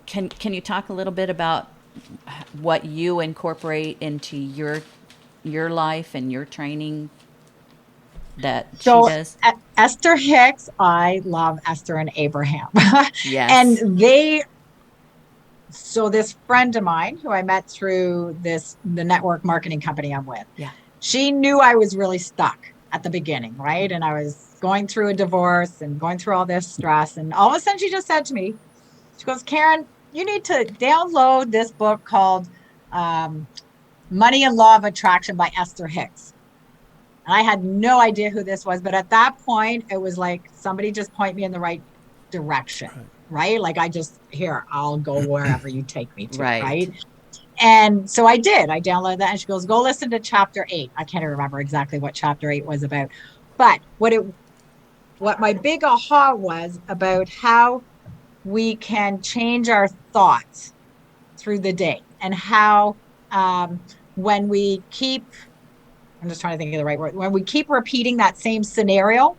can you talk a little bit about what you incorporate into your life and your training? that she So does? Esther Hicks, I love Esther and Abraham. And Yes. so this friend of mine who I met through the network marketing company I'm with, Yeah. she knew I was really stuck at the beginning, right? And I was going through a divorce and going through all this stress. And all of a sudden she just said to me, she goes, Karen, you need to download this book called um, Money and Law of Attraction by Esther Hicks. And I had no idea who this was, but at that point, it was like somebody just point me in the right direction, right? Like I just, here, I'll go wherever you take me to, Right. right? And so I did. I downloaded that and she goes, go listen to chapter 8. I can't remember exactly what chapter 8 was about. But what my big aha was about how we can change our thoughts through the day and how when we keep I'm just trying to think of the right word. When we keep repeating that same scenario,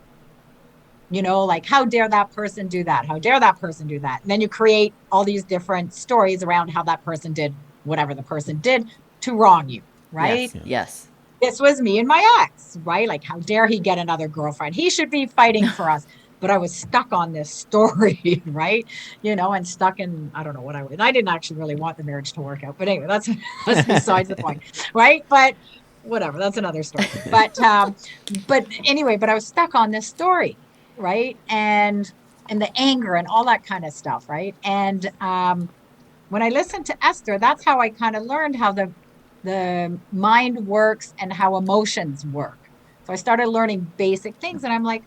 like how dare that person do that? How dare that person do that? And then you create all these different stories around how that person did whatever the person did to wrong you, right? Yes. Yes. This was me and my ex, right? Like, how dare he get another girlfriend? He should be fighting for us. But I was stuck on this story, right? And stuck in, I don't know what I didn't actually really want the marriage to work out. But anyway, that's besides the point, right? But whatever, that's another story. But anyway, but I was stuck on this story, right? And the anger and all that kind of stuff, right? And when I listened to Esther, that's how I kind of learned how the mind works and how emotions work. So I started learning basic things and I'm like,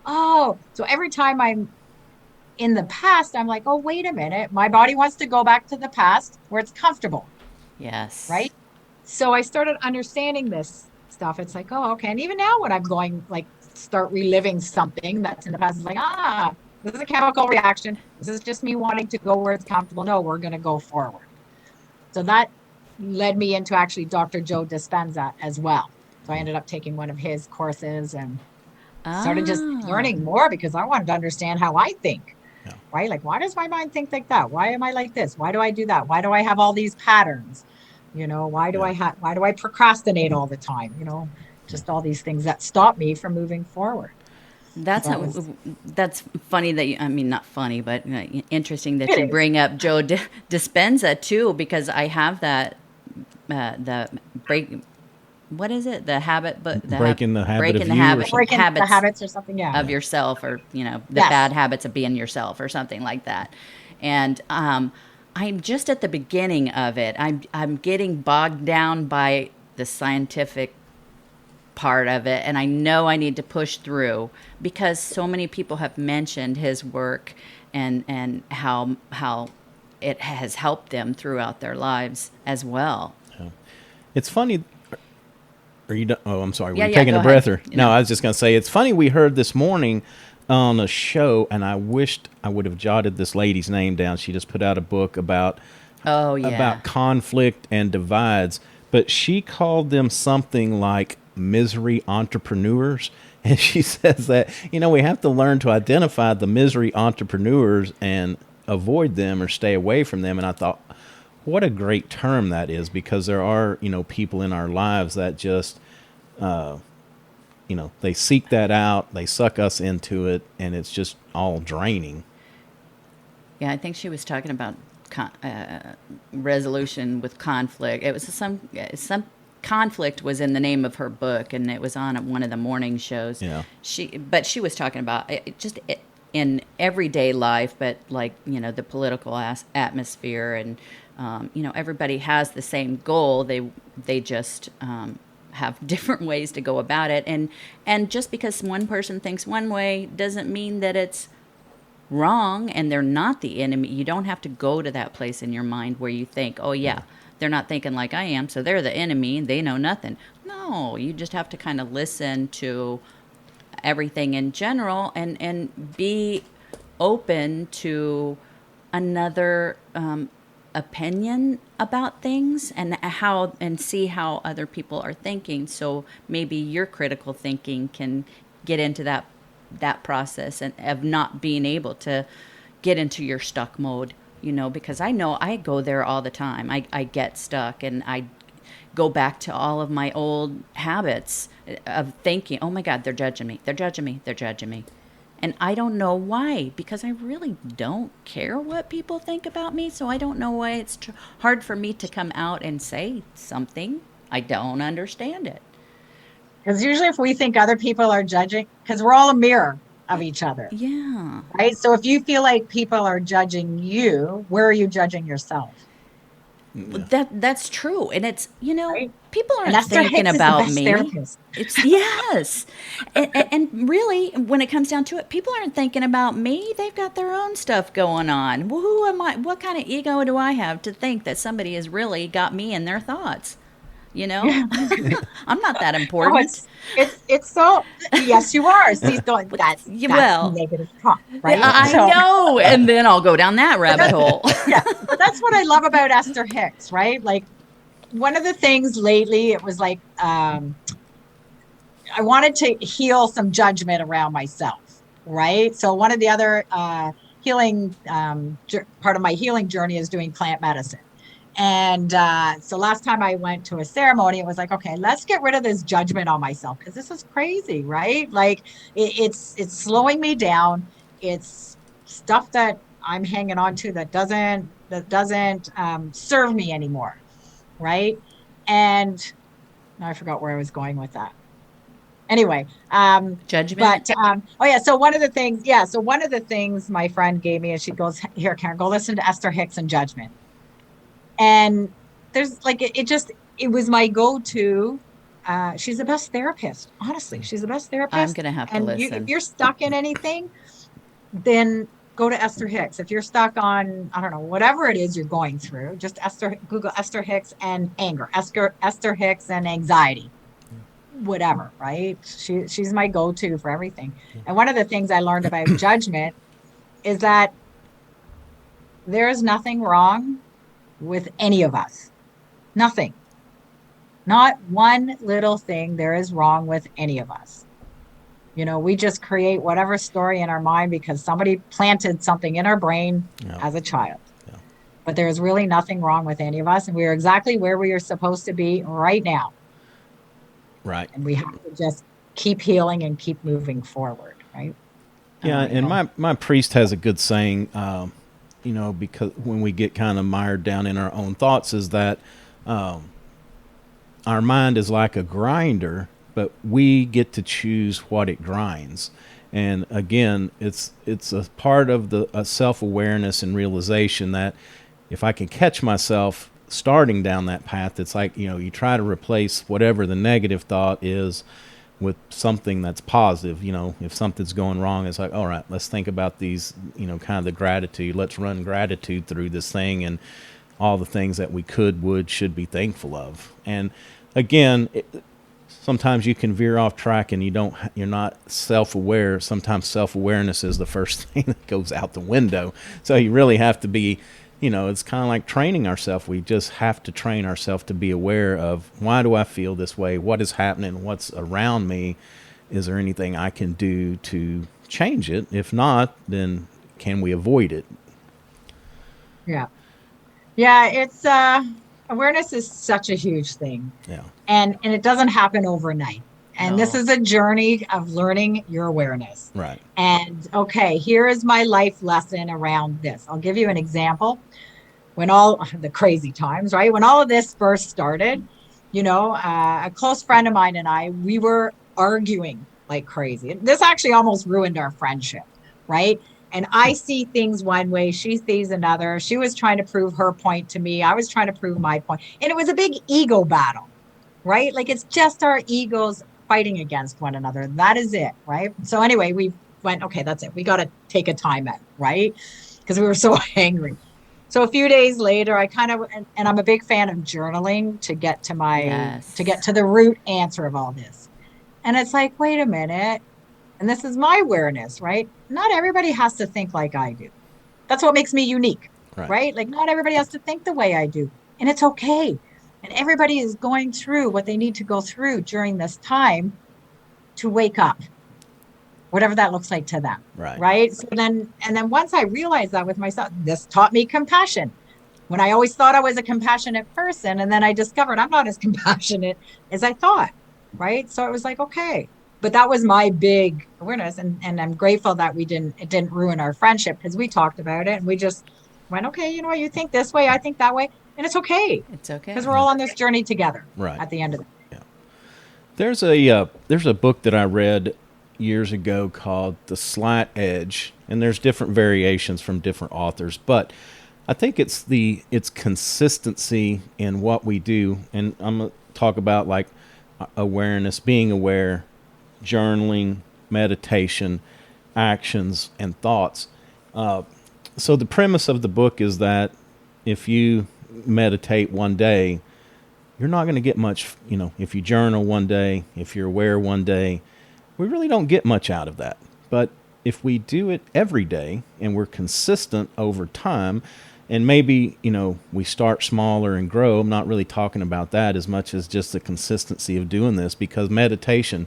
oh, so every time I'm in the past, I'm like, oh, wait a minute. My body wants to go back to the past where it's comfortable, Yes. right? So I started understanding this stuff. It's like, oh, okay. And even now when I'm going like start reliving something that's in the past, it's like, this is a chemical reaction. This is just me wanting to go where it's comfortable. No, we're going to go forward. So that led me into actually Dr. Joe Dispenza as well. So I ended up taking one of his courses and started just Ah. learning more because I wanted to understand how I think, Yeah. right? Like, why does my mind think like that? Why am I like this? Why do I do that? Why do I have all these patterns? Why do Yeah. why do I procrastinate all the time? Just all these things that stop me from moving forward. That's So that was that's funny that I mean, not funny, but interesting that you it is. bring up Joe Dispenza too, because I have that the break. What is it? The habit, but Breaking the habit of breaking the you or habit something. Breaking the habits habits or something. Yeah. of yourself, or the Yes. bad habits of being yourself, or something like that. And I'm just at the beginning of it. I'm getting bogged down by the scientific part of it, and I know I need to push through because so many people have mentioned his work and how it has helped them throughout their lives as well. It's funny. Are you done? Oh, I'm sorry. Were Yeah, you yeah, taking go a ahead. breather? No, I was just going to say it's funny. We heard this morning on a show, and I wished I would have jotted this lady's name down. She just put out a book Oh yeah. about conflict and divides, but she called them something like misery entrepreneurs. And she says that, we have to learn to identify the misery entrepreneurs and avoid them or stay away from them. And I thought, what a great term that is, because there are, people in our lives that just, they seek that out, they suck us into it, and it's just all draining. Yeah, I think she was talking about resolution with conflict. It was some conflict was in the name of her book, and it was on one of the morning shows. Yeah. But she was talking about in everyday life, but like the political atmosphere, and everybody has the same goal. They just have different ways to go about it, and just because one person thinks one way doesn't mean that it's wrong, and they're not the enemy. You don't have to go to that place in your mind where you think, oh yeah, they're not thinking like I am, so they're the enemy and they know nothing. No, you just have to kind of listen to everything in general, and be open to another opinion about things, and see how other people are thinking, so maybe your critical thinking can get into that process, and of not being able to get into your stuck mode, because I know I go there all the time. I get stuck, and go back to all of my old habits of thinking, oh my God, they're judging me. They're judging me. They're judging me. And I don't know why, because I really don't care what people think about me. So I don't know why it's hard for me to come out and say something. I don't understand it. Because usually if we think other people are judging, because we're all a mirror of each other, Yeah. right? So if you feel like people are judging you, where are you judging yourself? Yeah. That's true. And it's, Right? people And aren't Esther thinking Hicks is the about best me. therapist. It's yes. And really, when it comes down to it, people aren't thinking about me. They've got their own stuff going on. Well, who am I? What kind of ego do I have to think that somebody has really got me in their thoughts? You know, Yeah. I'm not that No, important. it's so yes, you are. See, so that's Well, negative talk, yeah, right? I So know. And then I'll go down that but rabbit hole. yeah, but that's what I love about Esther Hicks, right? Like one of the things lately, it was like I wanted to heal some judgment around myself, right? So one of the other healing part of my healing journey is doing plant medicine. And so last time I went to a ceremony, it was like, okay, let's get rid of this judgment on myself because this is crazy, right? Like it's slowing me down. It's stuff that I'm hanging on to that doesn't serve me anymore, right? And I forgot where I was going with that. Anyway, Judgment. oh yeah, so one of the things my friend gave me is she goes, here, Karen, go listen to Esther Hicks and Judgment. And there's like it was my go-to. She's the best therapist, honestly. She's the best I'm therapist. going to have to And if listen. you're stuck in anything, then go to Esther Hicks. If you're stuck on, I don't know, whatever it is you're going through, just Google Esther Hicks and anger, Esther Hicks and anxiety, whatever, right? She's my go-to for everything. And one of the things I learned about judgment is that there is nothing wrong with any of us. Nothing. Not one little thing there is wrong with any of us. We just create whatever story in our mind because somebody planted something in our brain as a child. Yeah. But there is really nothing wrong with any of us. And we are exactly where we are supposed to be right now. Right. And we have to just keep healing and keep moving forward, right? Yeah, and my priest has a good saying, because when we get kind of mired down in our own thoughts, is that our mind is like a grinder, but we get to choose what it grinds. And again, it's a part of the self-awareness and realization that if I can catch myself starting down that path, it's like, you try to replace whatever the negative thought is with something that's positive. If something's going wrong, it's like, all right, let's think about these, kind of the gratitude. Let's run gratitude through this thing and all the things that we would, should be thankful of. And again, sometimes you can veer off track and you're not self-aware. Sometimes self-awareness is the first thing that goes out the window. So you really have to be, it's kind of like training ourselves. We just have to train ourselves to be aware of, why do I feel this way? What is happening? What's around me? Is there anything I can do to change it? If not, then can we avoid it? Yeah. Yeah, it's awareness is such a huge thing. Yeah. And it doesn't happen overnight. And No. this is a journey of learning your awareness. Right. And okay, here is my life lesson around this. I'll give you an example. When all the crazy times, right? When all of this first started, a close friend of mine and we were arguing like crazy. This actually almost ruined our friendship, right? And I see things one way, she sees another. She was trying to prove her point to me. I was trying to prove my point. And it was a big ego battle, right? Like it's just our egos fighting against one another. That is it, right? So anyway, we went, okay, that's it. We got to take a time out, right? Because we were so angry. So a few days later, I kind of, and I'm a big fan of journaling to get to to get to the root answer of all this. And it's like, wait a minute. And this is my awareness, right? Not everybody has to think like I do. That's what makes me unique, right? Like not everybody has to think the way I do. And it's okay. And everybody is going through what they need to go through during this time to wake up, whatever that looks like to them. Right. So then once I realized that with myself, this taught me compassion. when I always thought I was a compassionate person. And then I discovered I'm not as compassionate as I thought. Right. So it was like, okay. But that was my big awareness. And I'm grateful that it didn't ruin our friendship because we talked about it and we just went, okay, you know what, you think this way, I think that way. And it's okay. It's okay. Because we're all on this journey together Right. at the end of it. Yeah. There's a book that I read years ago called The Slight Edge, and there's different variations from different authors, but I think it's consistency in what we do, and I'm gonna talk about like awareness, being aware, journaling, meditation, actions, and thoughts. So the premise of the book is that if you meditate one day, you're not going to get much, if you journal one day, if you're aware one day, we really don't get much out of that. But if we do it every day and we're consistent over time, and maybe, we start smaller and grow, I'm not really talking about that as much as just the consistency of doing this, because meditation,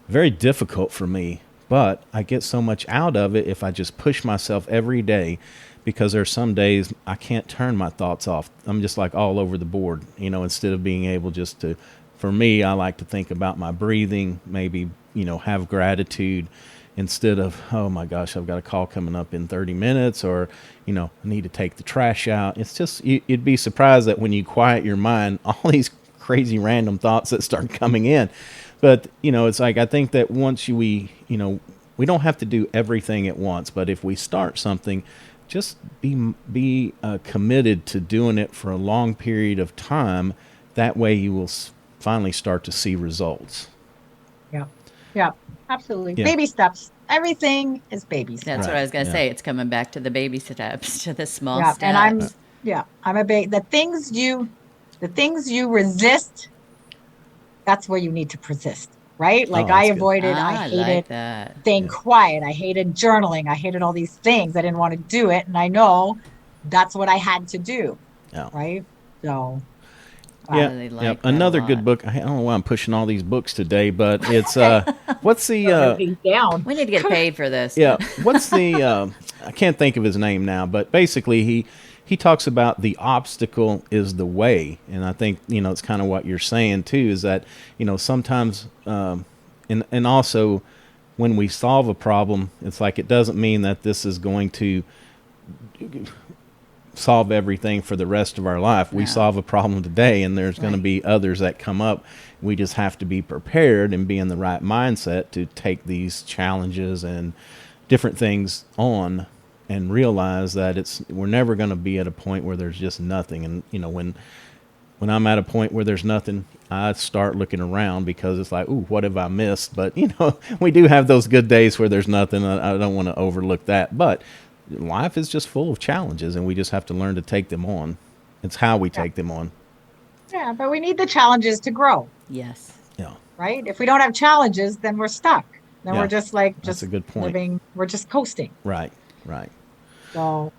very difficult for me, but I get so much out of it if I just push myself every day, because there's some days I can't turn my thoughts off. I'm just like all over the board, instead of being able just to, for me, I like to think about my breathing, maybe, have gratitude instead of, oh my gosh, I've got a call coming up in 30 minutes or, I need to take the trash out. It's just, you'd be surprised that when you quiet your mind, all these crazy random thoughts that start coming in. But, it's like, I think that once we don't have to do everything at once, but if we start something, just be committed to doing it for a long period of time. That way you will finally start to see results. Yeah. Yeah, absolutely. Yeah. Baby steps. Everything is baby steps. That's what I was going to say. It's coming back to the baby steps, to the small steps. And I'm a big, the things you resist, that's where you need to persist. Right? Like I avoided, I hated staying quiet. I hated journaling. I hated all these things. I didn't want to do it. And I know that's what I had to do. Yeah. Right? So. Another good book. I don't know why I'm pushing all these books today, but it's what's the down. We need to get paid for this. Yeah. What's the I can't think of his name now, but basically he talks about the obstacle is the way. And I think, it's kind of what you're saying too, is that, sometimes, and also when we solve a problem, it's like, it doesn't mean that this is going to solve everything for the rest of our life. We solve a problem today and there's going to be others that come up. We just have to be prepared and be in the right mindset to take these challenges and different things on, and realize that we're never going to be at a point where there's just nothing. And when I'm at a point where there's nothing, I start looking around, because it's like, ooh, what have I missed? But we do have those good days where there's nothing. I don't want to overlook that, but life is just full of challenges, and we just have to learn to take them on. It's how we take them on. Yeah, but we need the challenges to grow. Yes. Yeah. Right? If we don't have challenges, then we're stuck. Then we're just like, that's a good point. Living, we're just coasting. Right. So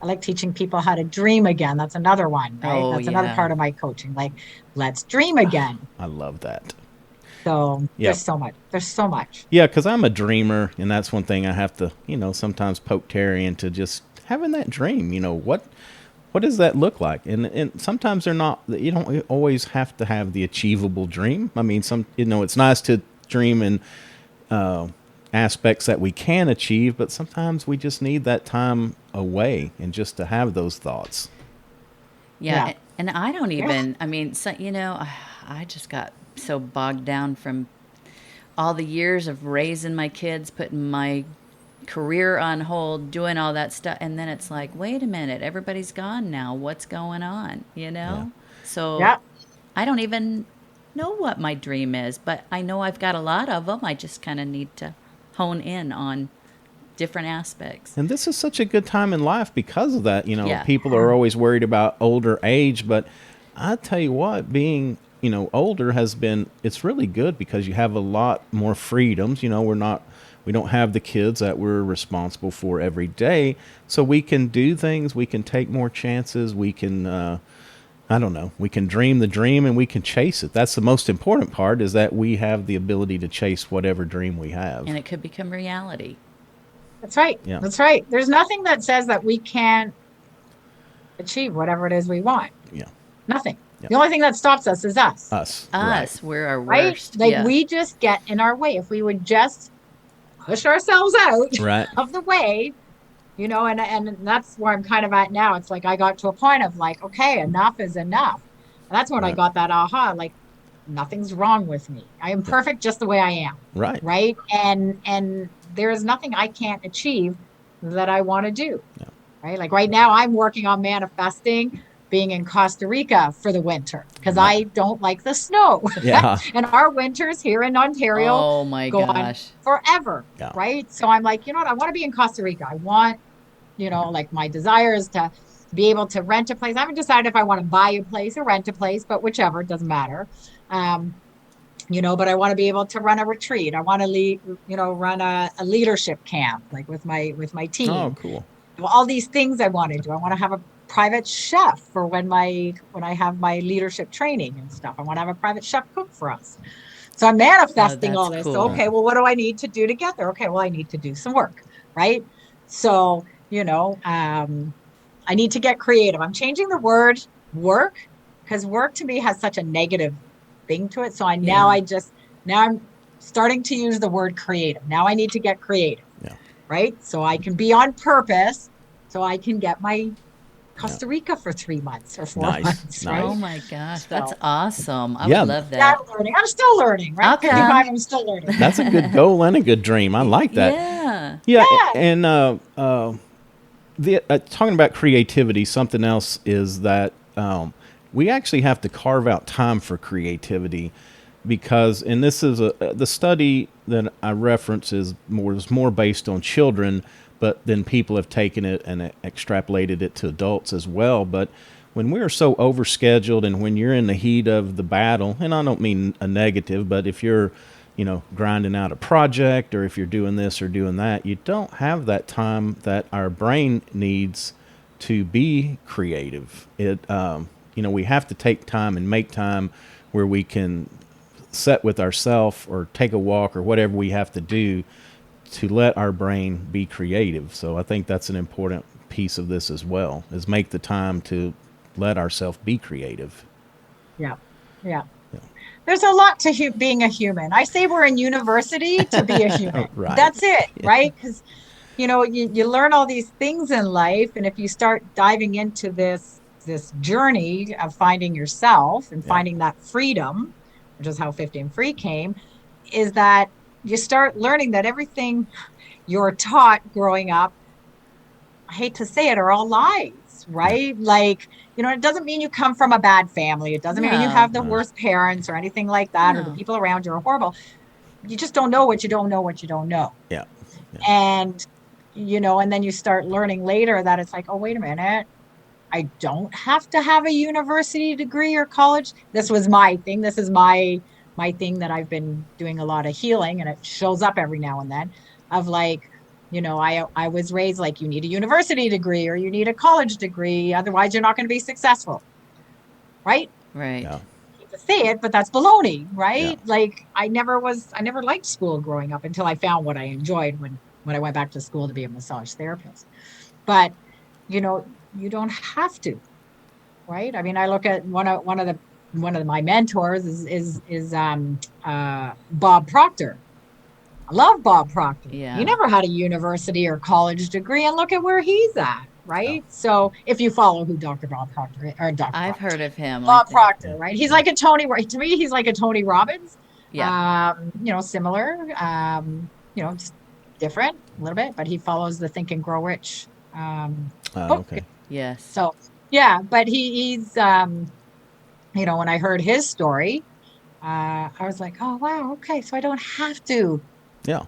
I like teaching people how to dream again. That's another one, right? That's another part of my coaching. Like, let's dream again. I love that. So there's so much. There's so much. Yeah, because I'm a dreamer, and that's one thing I have to, sometimes poke Terry into just having that dream. What does that look like? And sometimes they're not. You don't always have to have the achievable dream. I mean, it's nice to dream in aspects that we can achieve, but sometimes we just need that time away and just to have those thoughts. Yeah. And I don't even. I mean, so, I just got so bogged down from all the years of raising my kids, putting my career on hold, doing all that stuff, and then it's like, wait a minute, everybody's gone now, what's going on? So I don't even know what my dream is, but I know I've got a lot of them. I just kind of need to hone in on different aspects. And this is such a good time in life because of that. People are always worried about older age, but I tell you what, being older it's really good, because you have a lot more freedoms. We don't have the kids that we're responsible for every day, so we can do things, we can take more chances, we can, we can dream the dream and we can chase it. That's the most important part, is that we have the ability to chase whatever dream we have. And it could become reality. That's right. Yeah. That's right. There's nothing that says that we can't achieve whatever it is we want. Yeah. Nothing. Yeah. The only thing that stops us is us. Us. Right. Us, we're our Right? worst. Like Yeah. we just get in our way. If we would just push ourselves out Right. of the way, and that's where I'm kind of at now. It's like I got to a point of like, okay, enough is enough. And that's when I Right. got that aha, like nothing's wrong with me. I am perfect just the way I am. Right. Right. And there is nothing I can't achieve that I want to do. Yeah. Right. Like right now, I'm working on manifesting being in Costa Rica for the winter because Right. I don't like the snow. Yeah. And our winters here in Ontario Oh my go on gosh. forever. Yeah. Right. So I'm like, you know what? I want to be in Costa Rica. I want, like my desire is to be able to rent a place. I haven't decided if I want to buy a place or rent a place, but whichever, it doesn't matter. But I want to be able to run a retreat. I want to run a leadership camp, like with my team. Oh, cool. All these things I want to do. I want to have a private chef for when I have my leadership training and stuff. I want to have a private chef cook for us. So I'm manifesting all this. cool. So, okay, well, what do I need to do to get there? Okay, well, I need to do some work, right? So, I need to get creative. I'm changing the word work because work to me has such a negative thing to it. So now I'm starting to use the word creative. Now I need to get creative, right? So I can be on purpose. So I can get my Costa Rica for 3 months or 4 months, right? Oh my gosh, that's awesome. I Yeah. would love Yeah, that. I'm learning. I'm still learning, right? Okay. 55, I'm still learning. That's a good goal and a good dream. I like that. Yeah. Yeah. Yeah. And talking about creativity, something else is that we actually have to carve out time for creativity because, and this is the study that I reference was more based on children, but then people have taken it and extrapolated it to adults as well. But when we're so overscheduled and when you're in the heat of the battle, and I don't mean a negative, but if you're, grinding out a project or if you're doing this or doing that, you don't have that time that our brain needs to be creative. We have to take time and make time where we can sit with ourselves or take a walk or whatever we have to do to let our brain be creative. So I think that's an important piece of this as well, is make the time to let ourselves be creative. Yeah. There's a lot to being a human. I say we're in university to be a human. Right. That's it, right? Because, you learn all these things in life. And if you start diving into this journey of finding yourself and finding that freedom, which is how 50 and Free came, is that you start learning that everything you're taught growing up, I hate to say it, are all lies, right? Like, it doesn't mean you come from a bad family. It doesn't mean you have the worst parents or anything like that, or the people around you are horrible. You just don't know what you don't know what you don't know. Yeah. And, and then you start learning later that it's like, oh, wait a minute. I don't have to have a university degree or college. This was my thing. This is my thing that I've been doing a lot of healing, and it shows up every now and then of like, I was raised like you need a university degree or you need a college degree. Otherwise, you're not going to be successful. Right? Right. Yeah. I hate to say it, but that's baloney, right? Yeah. Like I never liked school growing up until I found what I enjoyed when I went back to school to be a massage therapist. But, you don't have to, right? I mean, I look at one of my mentors is Bob Proctor. I love Bob Proctor. Yeah. He never had a university or college degree, and look at where he's at, right? Yeah. So if you follow who Dr. Bob Proctor is, or Dr. I've heard of him. Bob Proctor, right? He's like to me, he's like a Tony Robbins. Yeah. Similar, just different a little bit, but he follows the Think and Grow Rich book. Okay. Yes. So, yeah, but he's, when I heard his story, I was like, oh, wow, okay, so I don't have to Yeah.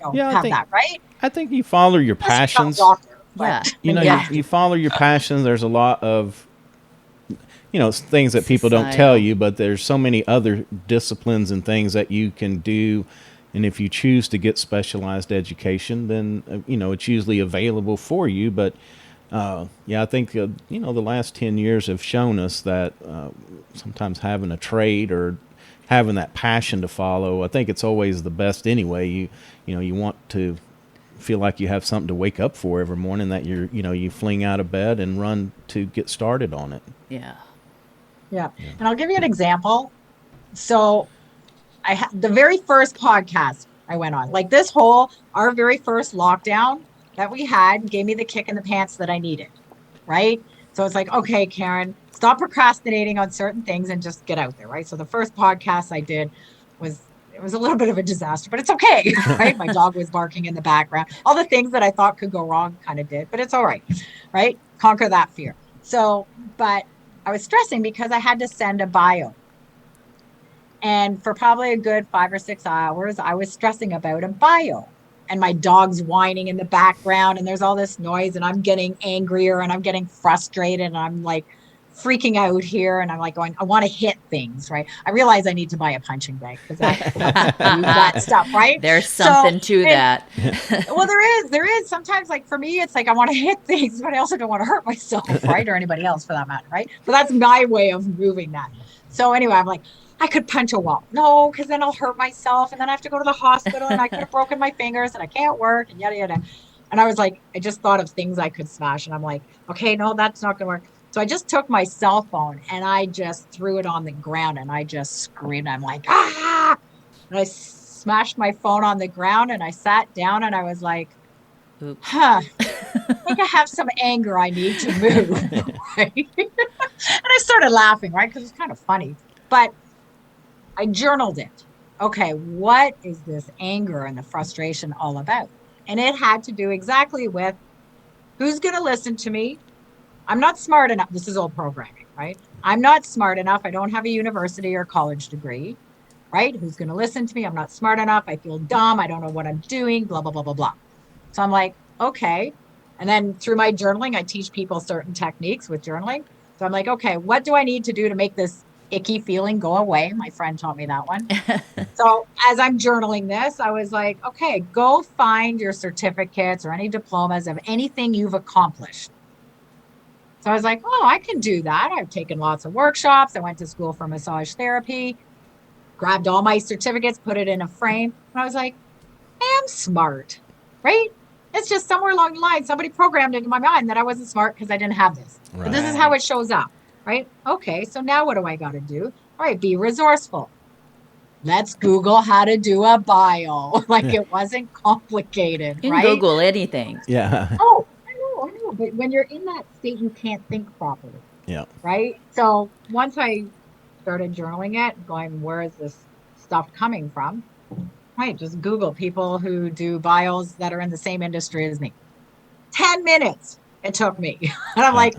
have that, right? I think you follow your passions. You follow your passions. There's a lot of, things that people don't tell you, but there's so many other disciplines and things that you can do. And if you choose to get specialized education, then, it's usually available for you. But, I think, the last 10 years have shown us that sometimes having a trade or having that passion to follow, I think it's always the best anyway. You want to feel like you have something to wake up for every morning that you fling out of bed and run to get started on it. Yeah. Yeah. And I'll give you an example. So the very first podcast I went on, like our very first lockdown that we had gave me the kick in the pants that I needed. Right. So it's like, okay, Karen, stop procrastinating on certain things and just get out there. Right. So the first podcast I did it was a little bit of a disaster, but it's okay. Right. My dog was barking in the background. All the things that I thought could go wrong kind of did, but it's all right. Right. Conquer that fear. So, but I was stressing because I had to send a bio. And for probably a good 5 or 6 hours, I was stressing about a bio. And my dog's whining in the background, and there's all this noise, and I'm getting angrier, and I'm getting frustrated, and I'm like freaking out here, and I'm like going, I want to hit things, right? I realize I need to buy a punching bag because that helps do that stuff, right? There's something to that. Well, there is. Sometimes, like for me, it's like I want to hit things, but I also don't want to hurt myself, right? Or anybody else for that matter, right? But that's my way of moving that. So anyway, I'm like, I could punch a wall. No, because then I'll hurt myself, and then I have to go to the hospital, and I could have broken my fingers, and I can't work, and yada, yada. And I was like, I just thought of things I could smash, and I'm like, okay, no, that's not going to work. So I just took my cell phone, and I just threw it on the ground, and I just screamed. I'm like, ah! And I smashed my phone on the ground, and I sat down, and I was like, I think I have some anger I need to move, right? And I started laughing, right, because it's kind of funny. But I journaled it. Okay, what is this anger and the frustration all about? And it had to do exactly with who's going to listen to me. I'm not smart enough. This is old programming, right? I'm not smart enough. I don't have a university or college degree, right? Who's going to listen to me? I'm not smart enough. I feel dumb. I don't know what I'm doing, blah, blah, blah, blah, blah. So I'm like, okay. And then through my journaling, I teach people certain techniques with journaling. So I'm like, okay, what do I need to do to make this icky feeling go away? My friend taught me that one. So as I'm journaling this, I was like, okay, go find your certificates or any diplomas of anything you've accomplished. So I was like, oh, I can do that. I've taken lots of workshops. I went to school for massage therapy, grabbed all my certificates, put it in a frame. And I was like, I am smart, right? It's just somewhere along the line, somebody programmed into my mind that I wasn't smart because I didn't have this. Right. But this is how it shows up. Right? Okay, so now what do I got to do? All right, be resourceful. Let's Google how to do a bio. Like it wasn't complicated, you can right? Google anything. Yeah. Oh, I know. But when you're in that state, you can't think properly. Yeah. Right? So once I started journaling it, going, where is this stuff coming from? Right, just Google people who do bios that are in the same industry as me. 10 minutes it took me. And I'm like,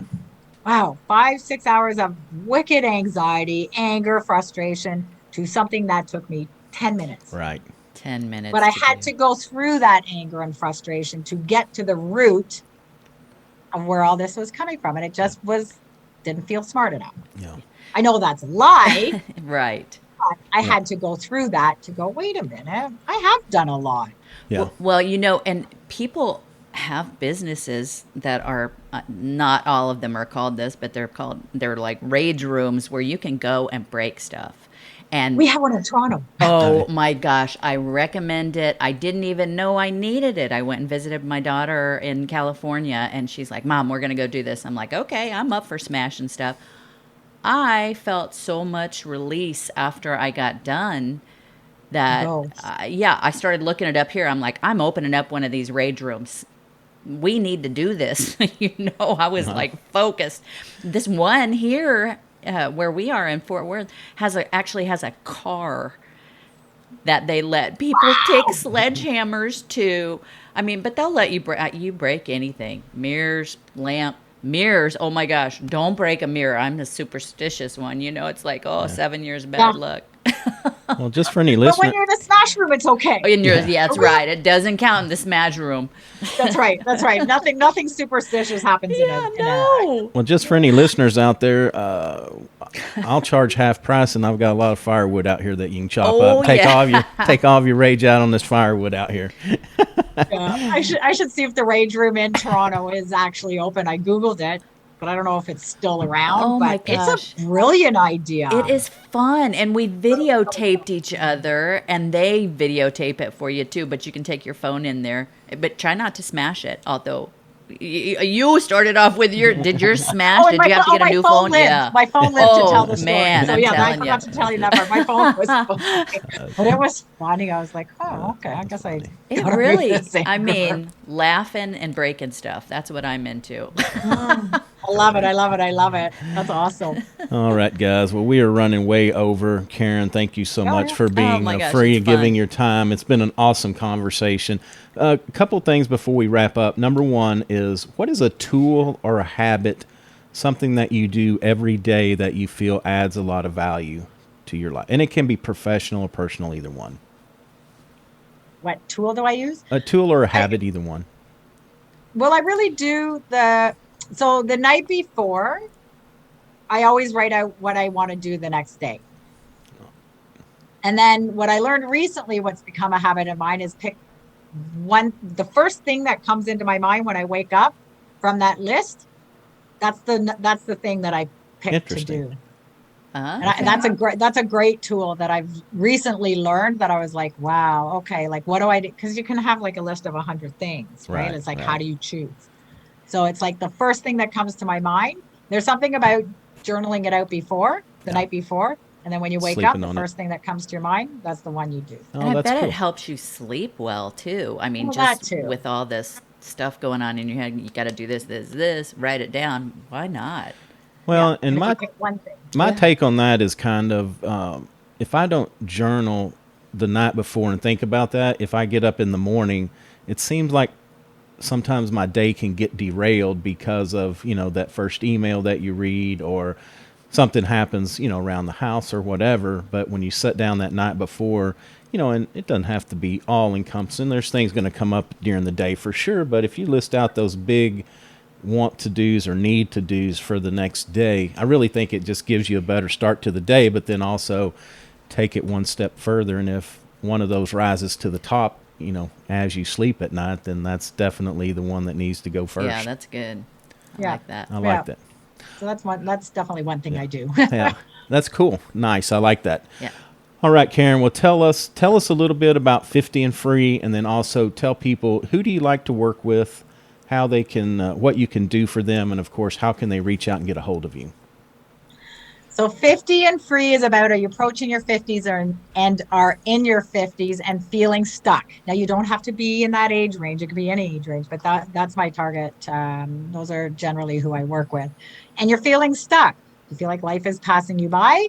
wow, 5-6 hours of wicked anxiety, anger, frustration to something that took me 10 minutes. Right. 10 minutes. But I had to go through that anger and frustration to get to the root of where all this was coming from. And it just didn't feel smart enough. Yeah. I know that's a lie. Right. But I had to go through that to go, wait a minute, I have done a lot. Yeah. Well, and people have businesses that are not all of them are called this, but they're like rage rooms where you can go and break stuff. And we have one in Toronto. Oh my gosh, I recommend it. I didn't even know I needed it. I went and visited my daughter in California, and she's like, Mom, we're going to go do this. I'm like, okay, I'm up for smashing stuff. I felt so much release after I got done that, I started looking it up here. I'm like, I'm opening up one of these rage rooms. We need to do this. I was like focused. This one here where we are in Fort Worth actually has a car that they let people take sledgehammers to. I mean, but they'll let you break anything. Mirrors, mirrors. Oh my gosh, don't break a mirror. I'm the superstitious one. It's like, 7 years bad luck. Well, just for any listeners. But when you're in a smash room, it's okay. That's right. It doesn't count in the smash room. That's right. Nothing superstitious happens in a. Well, just for any listeners out there, I'll charge half price, and I've got a lot of firewood out here that you can chop up. Take all of your rage out on this firewood out here. I should see if the rage room in Toronto is actually open. I Googled it, but I don't know if it's still around, Oh my but it's a gosh. brilliant idea. It is fun. And we videotaped each other, and they videotape it for you too. But you can take your phone in there. But try not to smash it. Although you started off with did yours smash? Oh, and Did you have to get a my new phone phone? lived. Yeah. My phone lived to tell the story. Man, So I'm yeah, I telling forgot you. to tell you that part. My phone was fine. But it was funny. I was like, oh, okay. I guess I It gotta really, revisit I her. mean, laughing and breaking stuff. That's what I'm into. I love it. I love it. I love it. That's awesome. All right, guys. Well, we are running way over. Karen, thank you so Oh, much yeah. for being my gosh, free it's and giving fun. your time. It's been an awesome conversation. A couple things before we wrap up. Number one is, what is a tool or a habit, something that you do every day that you feel adds a lot of value to your life? And it can be professional or personal, either one. What tool do I use? A tool or a habit, either one. Well, I really do so the night before, I always write out what I want to do the next day. And then what I learned recently, what's become a habit of mine, is pick the first thing that comes into my mind when I wake up from that list. That's the thing that I pick to do. And that's a great tool that I've recently learned, that I was like, wow, okay, like what do I do? Because you can have like a list of 100 things, right? It's like, how do you choose? So it's like the first thing that comes to my mind. There's something about journaling it out the night before. And then when you wake up, the first thing that comes to your mind, that's the one you do. Oh, And I that's bet cool. it helps you sleep well too. I mean, Well, that just too. with all this stuff going on in your head, you got to do this, write it down. Why not? Well, Yeah. and if my you pick one thing. my take on that is kind of, if I don't journal the night before and think about that, if I get up in the morning, it seems like sometimes my day can get derailed because of, that first email that you read, or something happens, around the house or whatever. But when you sit down that night before, and it doesn't have to be all encompassing. There's things going to come up during the day for sure. But if you list out those big want to do's or need to do's for the next day, I really think it just gives you a better start to the day. But then also take it one step further. And if one of those rises to the top, as you sleep at night, then that's definitely the one that needs to go first. Yeah, that's good. I like that. I like that. So that's definitely one thing I do. Yeah, that's cool. Nice. I like that. Yeah. All right, Karen. Well, tell us a little bit about 50 and Free, and then also tell people, who do you like to work with, how they can, what you can do for them, and of course, how can they reach out and get a hold of you? So 50 and Free is about, are you approaching your 50s and are in your 50s and feeling stuck? Now, you don't have to be in that age range. It could be any age range, but that's my target. Those are generally who I work with. And you're feeling stuck. You feel like life is passing you by,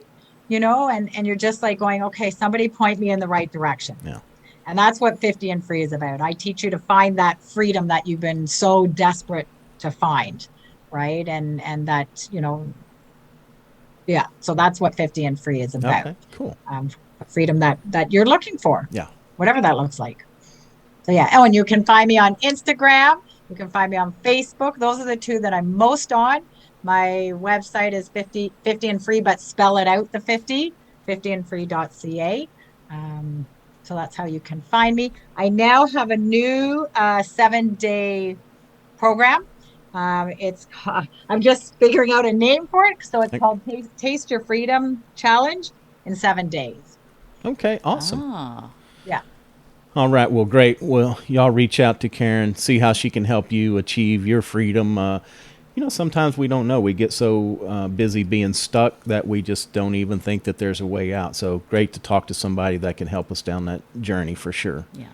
and you're just like going, okay, somebody point me in the right direction. Yeah. And that's what 50 and Free is about. I teach you to find that freedom that you've been so desperate to find, right? And that, yeah, so that's what 50 and Free is about. Okay, cool. Freedom that you're looking for. Yeah. Whatever that looks like. So yeah. Oh, and you can find me on Instagram. You can find me on Facebook. Those are the two that I'm most on. My website is 50 and Free, but spell it out, the 50andfree.ca. So that's how you can find me. I now have a new 7-day program. I'm just figuring out a name for it. So it's called Taste Your Freedom Challenge in 7 days. Okay, awesome. Yeah. All right, well, great. Well, y'all reach out to Karen, see how she can help you achieve your freedom. Sometimes we don't know. We get so busy being stuck that we just don't even think that there's a way out. So great to talk to somebody that can help us down that journey for sure. Yeah.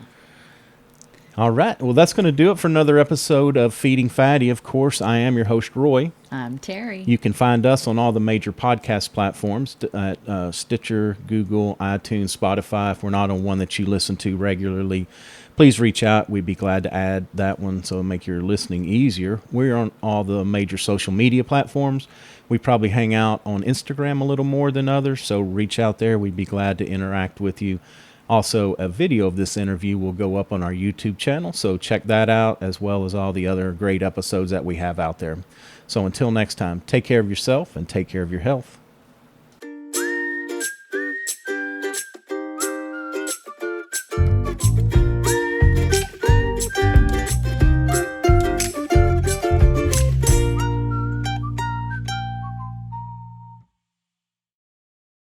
All right. Well, that's going to do it for another episode of Feeding Fatty. Of course, I am your host, Roy. I'm Terry. You can find us on all the major podcast platforms at Stitcher, Google, iTunes, Spotify. If we're not on one that you listen to regularly, please reach out. We'd be glad to add that one so it'll make your listening easier. We're on all the major social media platforms. We probably hang out on Instagram a little more than others, so reach out there. We'd be glad to interact with you. Also, a video of this interview will go up on our YouTube channel, so check that out, as well as all the other great episodes that we have out there. So until next time, take care of yourself and take care of your health.